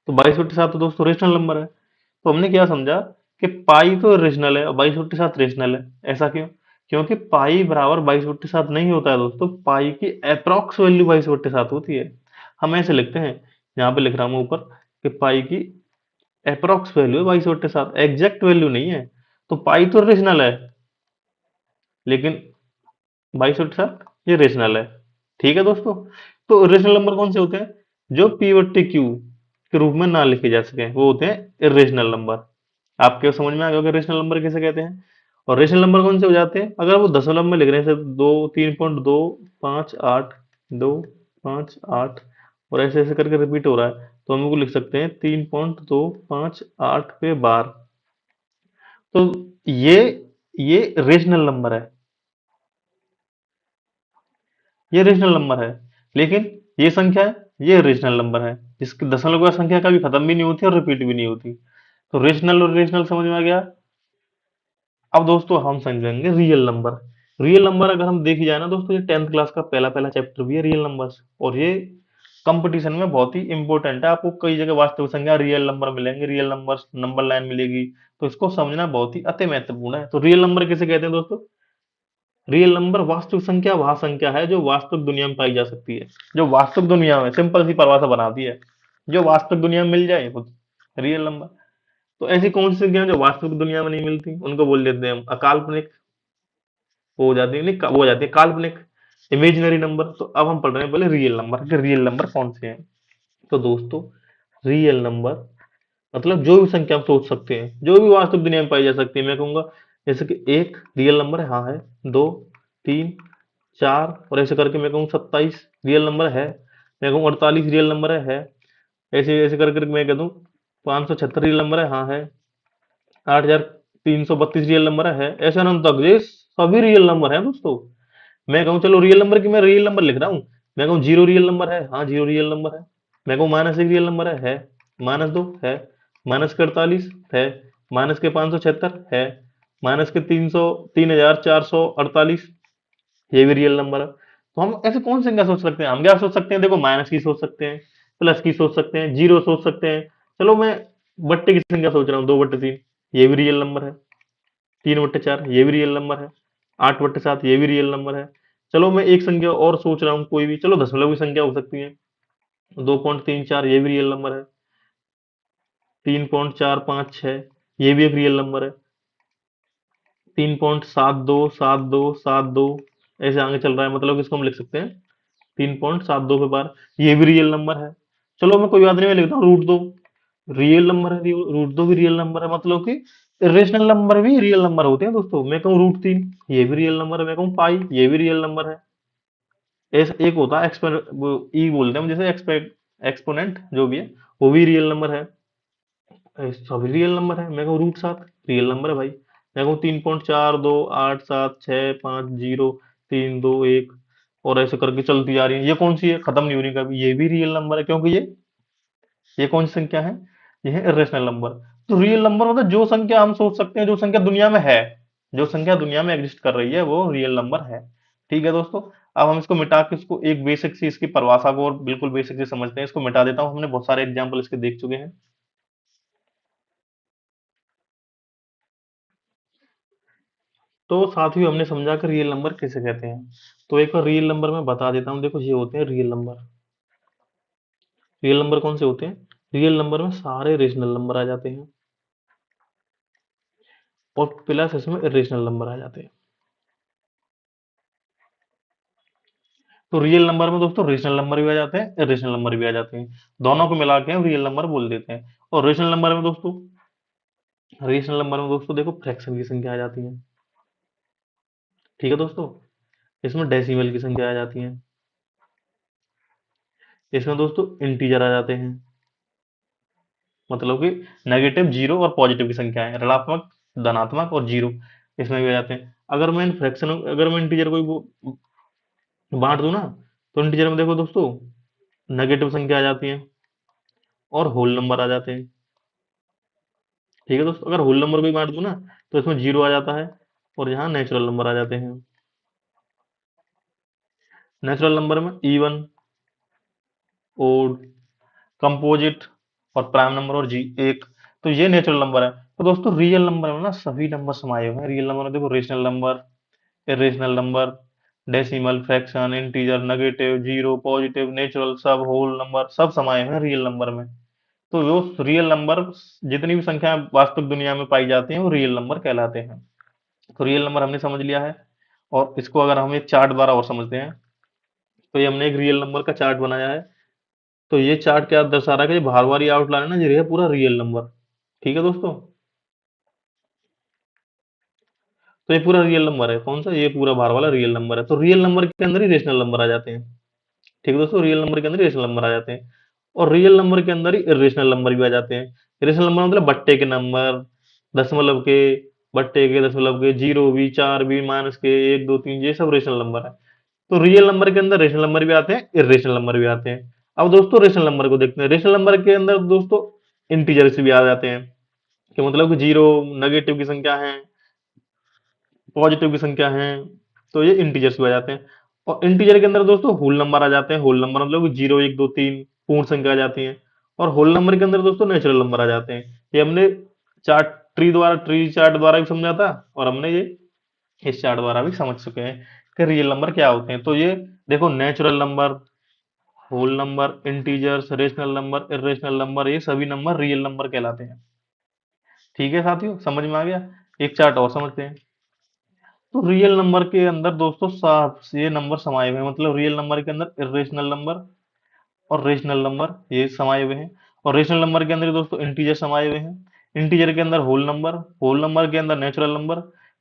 तो 22/7 तो दोस्तों रेशनल नंबर है। तो हमने क्या समझा कि पाई तो रेशनल है और 22/7 रेशनल है। ऐसा क्यों? क्योंकि पाई बराबर 22/7 नहीं होता है दोस्तों, पाई की अप्रॉक्स वैल्यू 22/7 होती है। हम ऐसे लिखते हैं, यहाँ पे लिख रहा हूँ ऊपर, कि पाई की अप्रॉक्स वैल्यू है 22/7, एग्जैक्ट वैल्यू नहीं है। तो पाई तो रेशनल है, लेकिन 22/7 ये रेशनल है। ठीक है दोस्तों। तो रेशनल नंबर कौन से होते हैं? जो p/q के रूप में ना लिखे जा सके, वो होते हैं इरेशनल नंबर। आपके समझ में आ गया कि रेशनल नंबर किसे कहते हैं? और रेशनल नंबर कौन से हो जाते हैं, अगर वो दशमलव में लिख रहे हैं, जैसे 3.258 और ऐसे ऐसे करके रिपीट हो रहा है, तो हम लोग लिख सकते हैं 3.258 पे बार। तो ये ये रेशनल नंबर है, ये रेशनल नंबर है। लेकिन ये संख्या है, ये रेशनल नंबर है, जिसकी दशमलव का संख्या कभी खत्म भी नहीं होती और रिपीट भी नहीं होती। तो रेशनल और रेशनल समझ में आ गया। अब दोस्तों हम समझेंगे रियल नंबर। रियल नंबर अगर हम देखी जाए ना दोस्तों, ये 10th क्लास का पहला पहला चैप्टर भी है रियल नंबर्स, और ये कंपटीशन में बहुत ही इंपॉर्टेंट है। आपको कई जगह वास्तविक संख्या रियल नंबर मिलेंगे, रियल नंबर नंबर लाइन मिलेगी, तो इसको समझना बहुत ही अति महत्वपूर्ण है। तो रियल नंबर किसे कहते हैं दोस्तों? रियल नंबर वास्तविक संख्या वह संख्या है जो वास्तविक दुनिया में पाई जा सकती है। जो वास्तविक दुनिया में, सिंपल सी परिभाषा बना दी है, जो वास्तविक दुनिया में मिल जाए वो रियल नंबर। तो ऐसी कौन सी संख्या जो वास्तविक दुनिया में नहीं मिलती, उनको बोल देते हैं हम अकाल्पनिक। वो हो जाती है नहीं, वो हो जाती है काल्पनिक, इमेजिनरी नंबर। तो अब हम पढ़ रहे हैं पहले रियल नंबर कि रियल नंबर कौन से हैं। तो दोस्तों, रियल नंबर मतलब जो भी संख्या आप सोच सकते हैं, जो भी वास्तविक दुनिया में पाई जा सकती है। मैं कहूंगा जैसे कि एक रियल नंबर है, हाँ है, दो, तीन, चार, और ऐसे करके मैं कहूँ 27 रियल नंबर है। मैं कहूँ 48 रियल नंबर है। ऐसे ऐसे करके मैं कह दूं 576 रियल नंबर है, हाँ है। 8332 रियल नंबर है। ऐसे अनंत तक ये सभी रियल नंबर है दोस्तों। मैं कहूँ चलो रियल नंबर की मैं रियल नंबर लिख रहा हूँ। मैं कहूँ जीरो रियल नंबर है, हाँ जीरो रियल नंबर है। मैं कहूँ माइनस एक रियल नंबर है, -2 है। माइनस के 48 है। माइनस के 576 है। माइनस के 3448 ये भी रियल नंबर है। तो हम ऐसे कौन सी संख्या सोच सकते हैं? हम क्या सोच सकते हैं? देखो, माइनस की सोच सकते हैं, प्लस की सोच सकते हैं, जीरो सोच सकते हैं। चलो मैं बट्टे की संख्या सोच रहा हूँ, 2/3 ये भी रियल नंबर है। 3/4 ये भी रियल नंबर है। 8/7 ये भी रियल नंबर है। चलो मैं एक संख्या और सोच रहा हूँ, कोई भी, चलो दशमलव की संख्या हो सकती है। 2.34 ये भी रियल नंबर है। 3.456 ये भी एक रियल नंबर है। 3.727272 ऐसे आगे चल रहा है, मतलब इसको हम लिख सकते हैं 3.72 पे बार, ये भी रियल नंबर है। चलो मैं कोई बात नहीं, मैं लिखता हूँ √2 रियल नंबर है। √2 भी रियल नंबर है, मतलब कि रेशनल नंबर भी रियल नंबर होते हैं दोस्तों। मैं कहूँ √3 ये भी रियल नंबर है। मैं कहूँ पाई ये भी रियल नंबर है। ऐसे एक होता है ई बोलते हैं हम, जैसे एक्सपोनेंट जो भी है, वो भी रियल नंबर है। सभी रियल नंबर है। मैं कहूँ √7 रियल नंबर है भाई। मैं कहूँ 3.4287650321 और ऐसे करके चलती जा रही है, ये कौन सी है? खत्म नहीं हो रही कभी, ये भी रियल नंबर है, क्योंकि ये कौन सी संख्या है? ये है इरेशनल नंबर। तो रियल नंबर मतलब जो संख्या हम सोच सकते हैं, जो संख्या दुनिया में है, जो संख्या दुनिया में एग्जिस्ट कर रही है, वो रियल नंबर है। ठीक है दोस्तों। अब हम इसको मिटा के इसको एक बेसिक सी इसकी परिभाषा को और बिल्कुल बेसिक से समझते हैं। इसको मिटा देता हूँ, हमने बहुत सारे एग्जाम्पल इसके देख चुके हैं। तो साथियों, हमने समझा कि रियल नंबर किसे कहते हैं। तो एक बार रियल नंबर में बता देता हूँ। देखो, ये होते हैं रियल नंबर। रियल नंबर कौन से होते हैं? रियल नंबर में सारे रेशनल नंबर आ जाते हैं, और प्लस इसमें इरेशनल नंबर आ जाते हैं। तो रियल नंबर में दोस्तों रेशनल नंबर भी आ जाते हैं, इरेशनल नंबर भी आ जाते हैं। दोनों को मिला के हम रियल नंबर बोल देते हैं। और रेशनल नंबर में दोस्तों देखो फ्रैक्शन की संख्या आ जाती है। ठीक है दोस्तों। इसमें डेसिमल की संख्या आ जाती है। इसमें दोस्तों इंटीजर आ जाते हैं, मतलब कि नेगेटिव, जीरो और पॉजिटिव की संख्या है, ऋणात्मक, धनात्मक और जीरो इसमें भी आ जाते हैं। अगर मैं इंटीजर को बांट दूं ना, तो इंटीजर में देखो दोस्तों नेगेटिव संख्या आ जाती है और होल नंबर आ जाते हैं। ठीक है दोस्तों। अगर होल नंबर को भी बांट दूं ना, तो इसमें जीरो आ जाता है और यहाँ नेचुरल नंबर आ जाते हैं। नेचुरल नंबर में इवन, ओड, कंपोजिट और प्राइम नंबर और जी एक। तो ये नेचुरल नंबर है। तो दोस्तों रियल नंबर में ना सभी नंबर समाये हुए हैं। रियल नंबर में देखो rational number, irrational number, decimal, fraction, integer, negative, zero, positive, natural, सब होल नंबर सब समाये हुए हैं रियल नंबर में। तो जो रियल नंबर, जितनी भी संख्या वास्तविक दुनिया में पाई जाती हैं, वो रियल नंबर कहलाते हैं। तो रियल नंबर हमने समझ लिया है। और इसको अगर हम एक चार्ट द्वारा और समझते हैं, तो ये हमने एक रियल नंबर का चार्ट बनाया है। तो ये चार्ट क्या दर्शा रहा है कि जो बाहर वाली आउटलाइन है ना, ये है पूरा रियल नंबर। ठीक है दोस्तों। तो ये पूरा रियल नंबर है। कौन सा? ये पूरा बाहर वाला रियल नंबर है। तो रियल नंबर के अंदर ही रेशनल नंबर आ जाते हैं। ठीक है दोस्तों, रियल नंबर के अंदर रेशनल नंबर आ जाते हैं, और रियल नंबर के अंदर ही इरेशनल नंबर भी आ जाते हैं। इरेशनल नंबर मतलब बट्टे के नंबर, दशमलव के, बट्टे के, दशमलव के, जीरो भी, चार भी, माइनस के, एक, दो, तीन, ये सब रेशनल नंबर है। तो रियल नंबर के अंदर रेशनल नंबर भी आते हैं, इरेशनल नंबर भी आते हैं। अब दोस्तों रेशनल नंबर को देखते हैं। रेशनल नंबर के अंदर दोस्तों इंटीजर्स भी आ जाते हैं, कि मतलब कि जीरो नेगेटिव की संख्या है, पॉजिटिव की संख्या है, तो ये इंटीजर्स भी आ जाते हैं। और इंटीजर के अंदर दोस्तों होल नंबर आ जाते हैं। होल नंबर मतलब जीरो, एक, दो, तीन पूर्ण संख्या आ जाती है। और होल नंबर के अंदर दोस्तों नेचुरल नंबर आ जाते हैं। ये हमने चार्ट ट्री चार्ट द्वारा भी समझा था, और हमने ये इस चार्ट द्वारा भी समझ चुके हैं कि रियल नंबर क्या होते हैं। तो ये देखो, natural number, whole number, integers, rational number, irrational number, ये सभी नंबर रियल नंबर कहलाते हैं। ठीक है साथियों, समझ में आ गया? एक चार्ट और समझते हैं। तो रियल नंबर के अंदर दोस्तों ये नंबर समाये हुए हैं, मतलब रियल नंबर के अंदर इरेशनल नंबर और रेशनल नंबर ये समाये हुए हैं। और रेशनल नंबर के अंदर दोस्तों इंटीजर समाये हुए हैं। इंटीजर के अंदर होल नंबर के अंदर नेचुरल नंबर।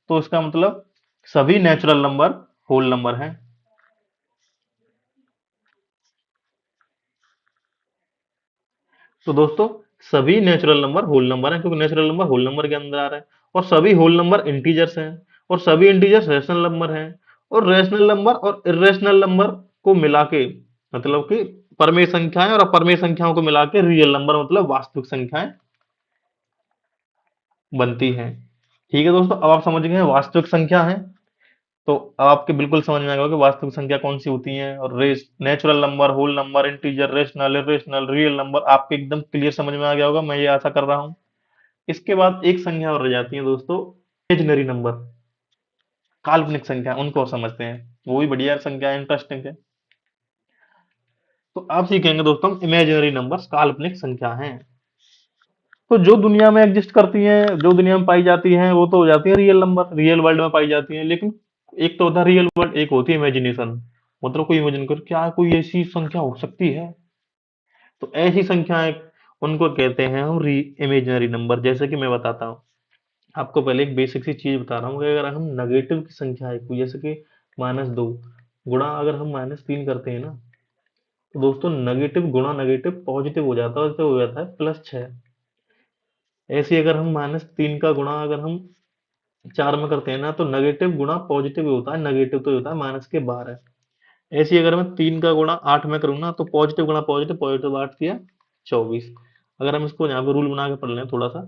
तो इसका मतलब सभी नेचुरल नंबर होल नंबर हैं। तो दोस्तों सभी नेचुरल नंबर होल नंबर हैं, क्योंकि नेचुरल नंबर होल नंबर के अंदर आ रहा है। और सभी होल नंबर इंटीजर्स हैं, और सभी इंटीजर्स रैशनल नंबर हैं। और रैशनल नंबर और इरेशनल नंबर को मिला के, मतलब कि परमेय संख्याएं और अपरमेय संख्याओं को मिला के रियल नंबर मतलब वास्तविक संख्याएं बनती हैं। ठीक है दोस्तों, अब आप समझ गए हैं वास्तविक संख्या है। तो अब आपके बिल्कुल समझ में आ गया कि वास्तविक संख्या कौन सी होती है, और रेस natural number, whole number, integer, rational, irrational, real number आपके एकदम क्लियर समझ में आ गया होगा, मैं ये आशा कर रहा हूँ। इसके बाद एक संख्या और रह जाती है दोस्तों, इमेजिनरी नंबर, काल्पनिक संख्या, उनको समझते हैं। वो भी बढ़िया संख्या है, इंटरेस्टिंग है। तो आप सीखेंगे दोस्तों इमेजिनरी नंबर्स, काल्पनिक संख्या हैं। तो जो दुनिया में एग्जिस्ट करती हैं, जो दुनिया में पाई जाती हैं, वो तो हो जाती है रियल नंबर, रियल वर्ल्ड में पाई जाती हैं। लेकिन एक तो होता है रियल वर्ल्ड, एक होती है इमेजिनेशन। मतलब कोई इमेजिन कर, क्या कोई ऐसी संख्या हो सकती है? तो ऐसी संख्याएं, उनको कहते हैं हम इमेजिनरी नंबर। जैसे कि मैं बताता हूँ आपको, पहले एक बेसिक सी चीज बता रहा हूँ कि अगर हम नेगेटिव की संख्या है कोई, जैसे कि -2 गुणा अगर हम -3 करते हैं ना, तो दोस्तों नेगेटिव गुणा नेगेटिव पॉजिटिव हो जाता है, तो हो जाता है +6। ऐसे ही अगर हम -3 का गुणा अगर हम 4 में करते हैं ना, तो नेगेटिव गुणा पॉजिटिव ही होता है, नेगेटिव तो ही होता है -12। ऐसे ही अगर मैं 3 का गुणा 8 में करूँ ना, तो पॉजिटिव गुणा पॉजिटिव, पॉजिटिव 8 किया 24। अगर हम इसको यहाँ पे रूल बना के पढ़ लें थोड़ा सा,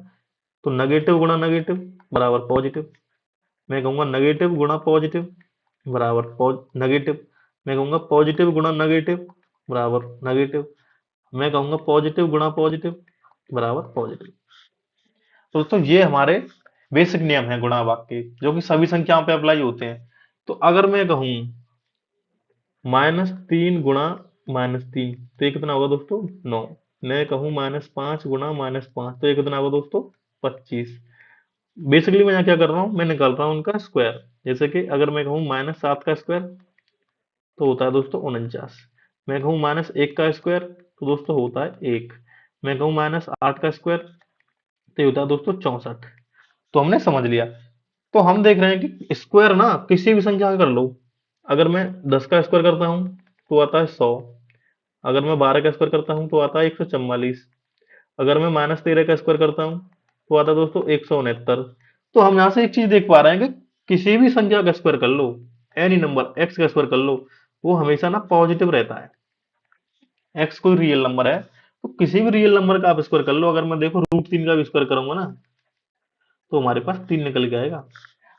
तो नेगेटिव गुणा नेगेटिव बराबर पॉजिटिव। मैं कहूंगा नेगेटिव गुणा पॉजिटिव बराबर नेगेटिव। मैं कहूंगा पॉजिटिव गुणा नेगेटिव बराबर नेगेटिव। मैं कहूंगा पॉजिटिव गुणा पॉजिटिव बराबर पॉजिटिव। तो दोस्तों ये हमारे बेसिक नियम है गुणा भाग के, जो कि सभी संख्याओं पे अप्लाई होते हैं। तो अगर मैं कहूं -3 गुणा -3, तो ये कितना होगा दोस्तों? 9। मैं कहूं -5 गुणा -5, तो ये कितना होगा दोस्तों? 25। बेसिकली मैं यहाँ क्या कर रहा हूँ, मैं निकाल रहा हूँ उनका स्क्वायर। जैसे कि अगर मैं कहूँ -7 का स्क्वायर, तो होता है दोस्तों 49। मैं कहूँ -1 का स्क्वायर, तो दोस्तों होता है 1। मैं कहूँ -8 का स्क्वायर, तो ये होता है दोस्तों 64। तो हमने समझ लिया। तो हम देख रहे हैं कि स्क्वायर ना किसी भी संख्या का कर लो। अगर मैं 10 का स्क्वायर करता हूँ तो आता है 100। अगर मैं 12 का स्क्वायर करता हूँ तो आता है 144। अगर मैं -13 का स्क्वायर करता हूँ तो आता है दोस्तों 169। तो हम यहाँ से एक चीज देख पा रहे हैं कि किसी भी संख्या का स्क्वायर कर लो, एनी नंबर एक्स का स्क्वायर कर लो, वो हमेशा ना पॉजिटिव रहता है। एक्स कोई रियल नंबर है, तो किसी भी रियल नंबर का आप स्क्वायर कर लो। अगर मैं देखो √3 का भी स्क्वायर करूंगा ना, तो हमारे पास 3 निकल के आएगा।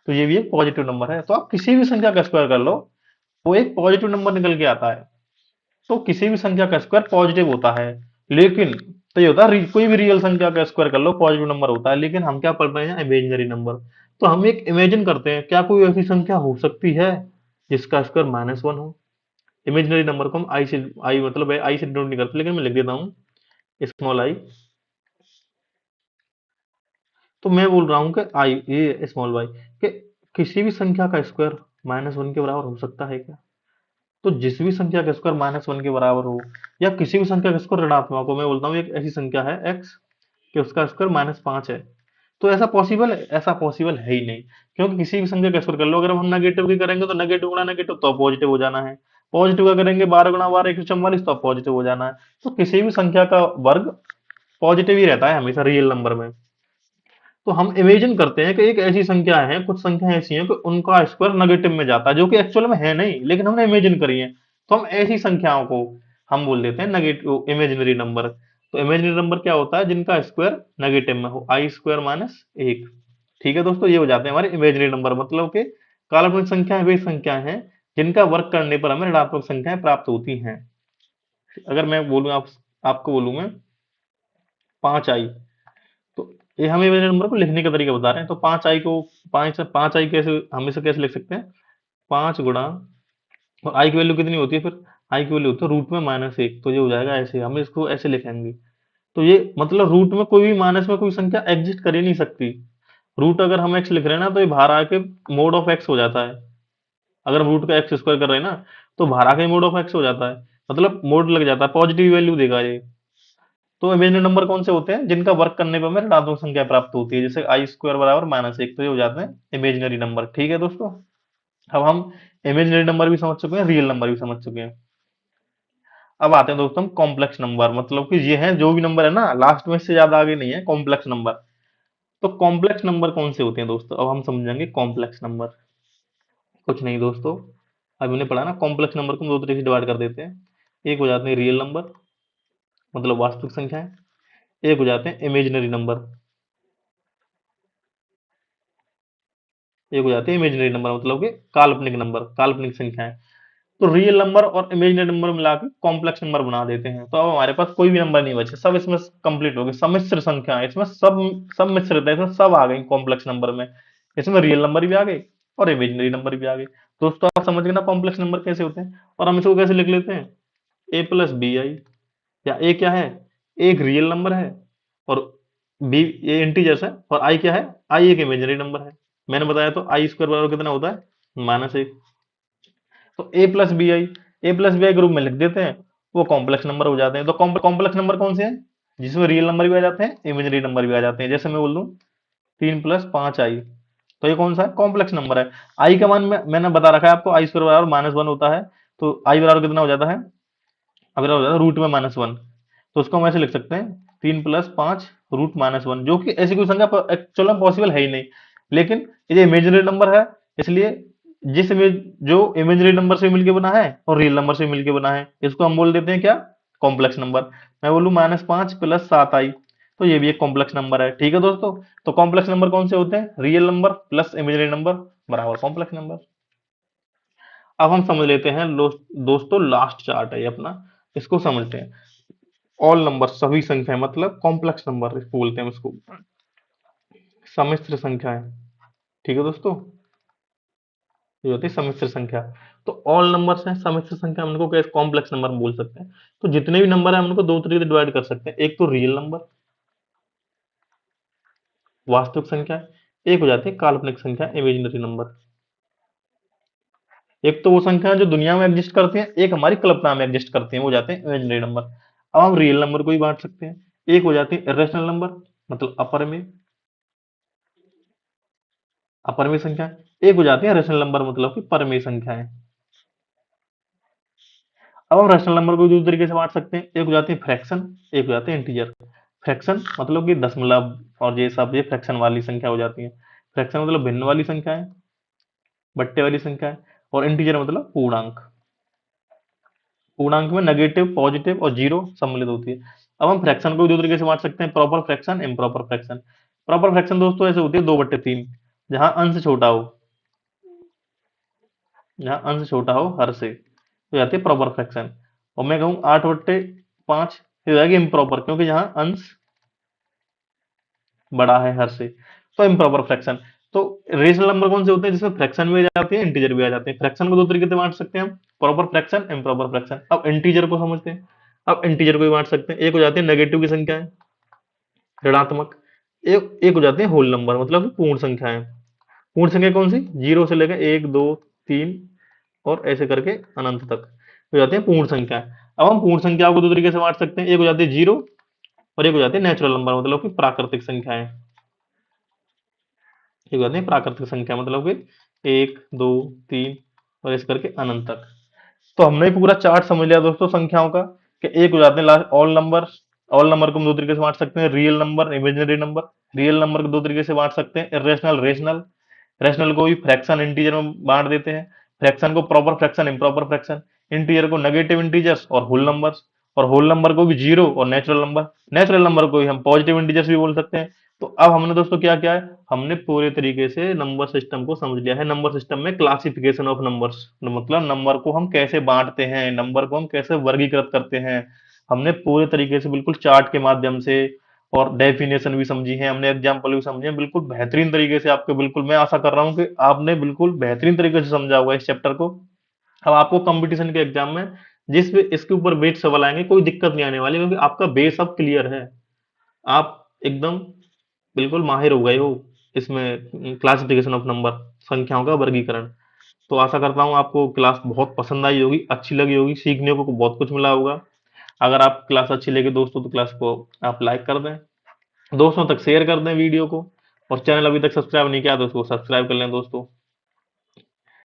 तो ये भी एक पॉजिटिव नंबर है। तो आप किसी भी संख्या का स्क्वायर कर लो, वो एक पॉजिटिव नंबर निकल के आता है। तो किसी भी संख्या का स्क्वायर पॉजिटिव होता है। लेकिन तो ये होता है कोई भी रियल संख्या का स्क्वायर कर लो पॉजिटिव नंबर होता है। लेकिन हम क्या पढ़ रहे हैं? Imaginary number. तो हम एक इमेजिन करते हैं, क्या कोई ऐसी संख्या हो सकती है जिसका स्क्वायर -1 हो? इमेजिनरी नंबर को हम आई मतलब आई से डिनोट नहीं करते, लेकिन मैं लिख देता हूँ स्मॉल आई। तो मैं बोल रहा हूँ कि आई ये स्मॉल वाई, कि किसी भी संख्या का स्क्वायर -1 के बराबर हो सकता है क्या? तो जिस भी संख्या का स्क्वायर -1 के बराबर हो, या किसी भी संख्या का स्क्वायर ऋणात्मक हो, मैं बोलता हूँ एक ऐसी संख्या है x कि उसका स्क्वायर -5 है। तो ऐसा पॉसिबल है ही नहीं, क्योंकि किसी भी संख्या का स्क्वायर कर लो, अगर हम नेगेटिव की करेंगे तो नेगेटिव गुणा नेगेटिव तो पॉजिटिव हो जाना है, पॉजिटिव का करेंगे 12 गुणा 12 144 तो पॉजिटिव हो जाना है। तो किसी भी संख्या का वर्ग पॉजिटिव ही रहता है हमेशा रियल नंबर में। तो हम इमेजिन करते हैं कि एक ऐसी संख्या है, कुछ संख्या ऐसी हैं कि उनका स्क्वायर नेगेटिव में जाता है, जो कि एक्चुअल में है नहीं, लेकिन हमने इमेजिन करी है। तो हम ऐसी संख्याओं को हम बोल देते हैं नेगेटिव इमेजिनरी नंबर। तो इमेजिनरी नंबर क्या होता है? जिनका स्क्वायर नेगेटिव में हो, आई स्क्वायर माइनस एक। ठीक है दोस्तों, ये हो जाते हैं हमारे इमेजिनरी नंबर, मतलब कि काल्पनिक संख्याएं वे संख्याएं हैं जिनका वर्क करने पर हमें ऋणात्मक संख्याएं प्राप्त होती हैं। अगर मैं बोलूं आपको बोलूं मैं 5i, तो ये हम इमेजिनरी नंबर को लिखने का तरीका बता रहे हैं। तो 5i को 5 कैसे हम इसे कैसे लिख सकते हैं? 5 गुणा, और आई की वैल्यू कितनी होती है फिर? आई की वैल्यू होती है रूट में माइनस एक, तो ये हो जाएगा ऐसे, हम इसको ऐसे लिखेंगे। तो ये मतलब रूट में कोई भी माइनस में कोई संख्या एग्जिस्ट कर ही नहीं सकती। रूट अगर हम एक्स लिख रहे हैं ना, तो ये बाहर आके मोड ऑफ एक्स हो जाता है। अगर हम रूट का एक्स स्क्वायर कर रहे हैं ना, तो बाहर आके मोड ऑफ एक्स हो जाता है, मतलब मोड लग जाता है, पॉजिटिव वैल्यू देगा ये। तो इमेजिनरी नंबर कौन से होते हैं? जिनका वर्क करने पर हमें ऋणात्मक संख्या प्राप्त होती है, जैसे आई स्क्वायर बराबर माइनस एक, तो ये हो जाते हैं इमेजिनरी नंबर। ठीक है दोस्तों, अब हम इमेजिनरी नंबर भी समझ चुके हैं, रियल नंबर भी समझ चुके हैं। अब आते हैं दोस्तों हम कॉम्प्लेक्स नंबर, मतलब कि ये है जो भी नंबर है ना लास्ट में, इससे ज्यादा आगे नहीं है कॉम्प्लेक्स नंबर। तो कॉम्प्लेक्स नंबर कौन से होते हैं दोस्तों? अब हम समझेंगे कॉम्प्लेक्स नंबर। कुछ नहीं दोस्तों, अब हमने पढ़ा ना, कॉम्प्लेक्स नंबर को हम दो तरीके से डिवाइड कर देते हैं। एक हो जाते हैं रियल नंबर, मतलब वास्तविक संख्याएं। एक हो जाते हैं इमेजिनरी नंबर, एक हो जाते हैं इमेजिनरी नंबर, मतलब कि काल्पनिक नंबर, काल्पनिक संख्याएं। तो रियल नंबर और इमेजिनरी नंबर मिला के कॉम्प्लेक्स नंबर बना देते हैं। तो अब हमारे पास कोई भी नंबर नहीं बचे, सब इसमें कंप्लीट हो गए, सम्मिश्र संख्या है इसमें, सब सब मिश्रित है इसमें, सब आ गई कॉम्प्लेक्स नंबर में। इसमें रियल नंबर भी आ गए और इमेजिनरी नंबर भी आ गए। दोस्तों आप समझ गए ना कॉम्प्लेक्स नंबर कैसे होते हैं? और हम इसको कैसे लिख लेते हैं? ए प्लस बी आई, या ए क्या है? एक रियल नंबर है, और बी ये इंटीजर्स है, और आई क्या है? आई एक इमेजिनरी नंबर है। मैंने बताया तो आई स्क्वायर बराबर कितना होता है? माइनस एक। तो ए प्लस बी आई ग्रुप में लिख देते हैं, वो कॉम्प्लेक्स नंबर हो जाते हैं। तो कॉम्प्लेक्स नंबर कौन से हैं? जिसमें रियल नंबर भी आ जाते हैं, इमेजिनरी नंबर भी आ जाते हैं। जैसे मैं बोल दूं 3 + 5i, तो ये कौन सा है? कॉम्प्लेक्स नंबर है। आई का मान मैंने बता रखा है आपको, आई स्क्वायर बराबर -1 होता है। तो आई बराबर कितना हो जाता है? अगर हो जाता है रूट में -1, तो उसको हम ऐसे लिख सकते हैं 3 + 5 √-1, जो कि ऐसी कोई संख्या एक्चुअल में पॉसिबल है ही नहीं। लेकिन ये इमेजिनरी नंबर है, इसलिए जिस इमेज जो इमेजिनरी नंबर से मिलके बना है और रियल नंबर से मिलके बना है, इसको हम बोल देते हैं क्या? Complex number. मैं बोलूँ -5 + 7i, तो ये भी एक कॉम्प्लेक्स नंबर है। ठीक है दोस्तों, तो कॉम्प्लेक्स नंबर कौन से होते हैं? Real number plus imaginary number बराबर कॉम्प्लेक्स नंबर। अब हम समझ लेते हैं दोस्तों, लास्ट चार्ट है ये अपना, इसको समझते हैं। ऑल नंबर, सभी संख्याएं, मतलब कॉम्प्लेक्स नंबर इसको बोलते हैं, इसको सम्मिश्र संख्याएं। ठीक है दोस्तों, ये होती है सम्मिश्र संख्या। तो ऑल नंबर्स हैं सम्मिश्र संख्या, हम उनको कैसे कॉम्प्लेक्स नंबर बोल सकते हैं? तो जितने भी नंबर हैं हम उनको दो तरीके से डिवाइड कर सकते हैं। एक तो रियल नंबर, वास्तविक संख्या, एक हो जाती है काल्पनिक संख्या, इमेजिनरी नंबर। एक तो वो संख्या जो दुनिया में एग्जिस्ट करती हैं, एक हमारी कल्पना में एग्जिस्ट करती हैं, वो जाते हैं इमेजिनरी नंबर। अब हम रियल नंबर को भी बांट सकते हैं। एक हो जाती है इरेशनल नंबर, मतलब अपरिमेय संख्या। एक हो जाती है रेशनल नंबर, मतलब कि परिमेय संख्याएं। अब हम रैशनल नंबर को दो तरीके से बांट सकते हैं। एक हो जाती है फ्रैक्शन, एक हो जाते हैं इंटीजर। फ्रैक्शन मतलब कि दशमलव और ये सब, ये फ्रैक्शन वाली संख्या हो जाती है। फ्रैक्शन मतलब भिन्न वाली संख्या है, बट्टे वाली संख्या है। और इंटीजर मतलब पूर्णांक। पूर्णांक में नेगेटिव, पॉजिटिव और जीरो सम्मिलित होती है। अब हम फ्रैक्शन को भी दो तरीके से बांट सकते हैं, proper fraction, improper fraction. Proper fraction दोस्तों ऐसे होती है 2/3, जहां अंश छोटा हो, जहां अंश छोटा हो हर से, तो जाती है प्रॉपर फ्रैक्शन। और मैं कहूँ 8/5 हो जाएगी इम्प्रॉपर, क्योंकि जहां अंश बड़ा है हर से, तो इम्प्रॉपर फ्रैक्शन। तो रेशनल नंबर कौन से होते हैं? जिसमें फ्रैक्शन भी आ जाती है, इंटीजर भी आ जाते हैं। फ्रैक्शन को दो तरीके से बांट सकते हैं हम, प्रॉपर फ्रैक्शन, इम्प्रॉपर फ्रैक्शन। अब इंटीजर को समझते हैं। अब इंटीजर को भी बांट सकते हैं। एक हो जाती है नेगेटिव की संख्याएं, ऋणात्मक। एक हो जाते हैं होल नंबर, मतलब कि पूर्ण संख्याएं। पूर्ण संख्या कौन सी? जीरो से लेकर 1 2 3 और ऐसे करके अनंत तक हो जाते हैं पूर्ण संख्या। अब हम पूर्ण संख्याओं को दो तरीके से बांट सकते हैं। एक हो जाती है जीरो, और एक हो जाती है नेचुरल नंबर, मतलब कि प्राकृतिक संख्याएं। एक बात नहीं, प्राकृतिक संख्या मतलब कि 1 2 3 और इस करके अनंत तक। तो हमने पूरा चार्ट समझ लिया दोस्तों संख्याओं का, कि एक हो जाते हैं last all number. All number को हम दो तरीके से बांट सकते हैं, real number, imaginary number. Real number को दो तरीके से बांट सकते हैं, इरेशनल, रेशनल। रैशनल को भी फ्रैक्शन इंटीजर में बांट देते हैं, फ्रैक्शन को proper fraction, improper fraction, integer को नेगेटिव इंटीजर्स और होल नंबर्स, और होल नंबर को भी जीरो और नेचुरल नंबर। नेचुरल नंबर को भी हम पॉजिटिव इंटीजर्स भी बोल सकते हैं। तो अब हमने दोस्तों क्या किया है, हमने पूरे तरीके से नंबर सिस्टम को समझ लिया है। नंबर सिस्टम में क्लासिफिकेशन ऑफ नंबर्स, मतलब नंबर को हम कैसे बांटते हैं, नंबर को हम कैसे वर्गीकृत करते हैं, हमने पूरे तरीके से बिल्कुल चार्ट के माध्यम से, और डेफिनेशन भी समझी है हमने, एग्जाम्पल भी समझे हैं, बिल्कुल बेहतरीन तरीके से आपके, बिल्कुल मैं आशा कर रहा हूँ कि आपने बिल्कुल बेहतरीन तरीके से समझा होगा इस चैप्टर को। अब आपको कंपटीशन के एग्जाम में जिस भी इसके ऊपर बेस्ड सवाल आएंगे कोई दिक्कत नहीं आने वाली, क्योंकि आपका बेस अब क्लियर है। आप एकदम बिल्कुल माहिर हो गए हो इसमें, क्लासिफिकेशन ऑफ नंबर, संख्याओं का वर्गीकरण। तो आशा करता हूँ आपको क्लास बहुत पसंद आई होगी, अच्छी लगी होगी, सीखने को बहुत कुछ मिला होगा। अगर आप क्लास अच्छी लगे दोस्तों तो क्लास को आप लाइक कर दें, दोस्तों तक शेयर कर दें वीडियो को, और चैनल अभी तक सब्सक्राइब नहीं किया तो उसको सब्सक्राइब कर लें दोस्तों।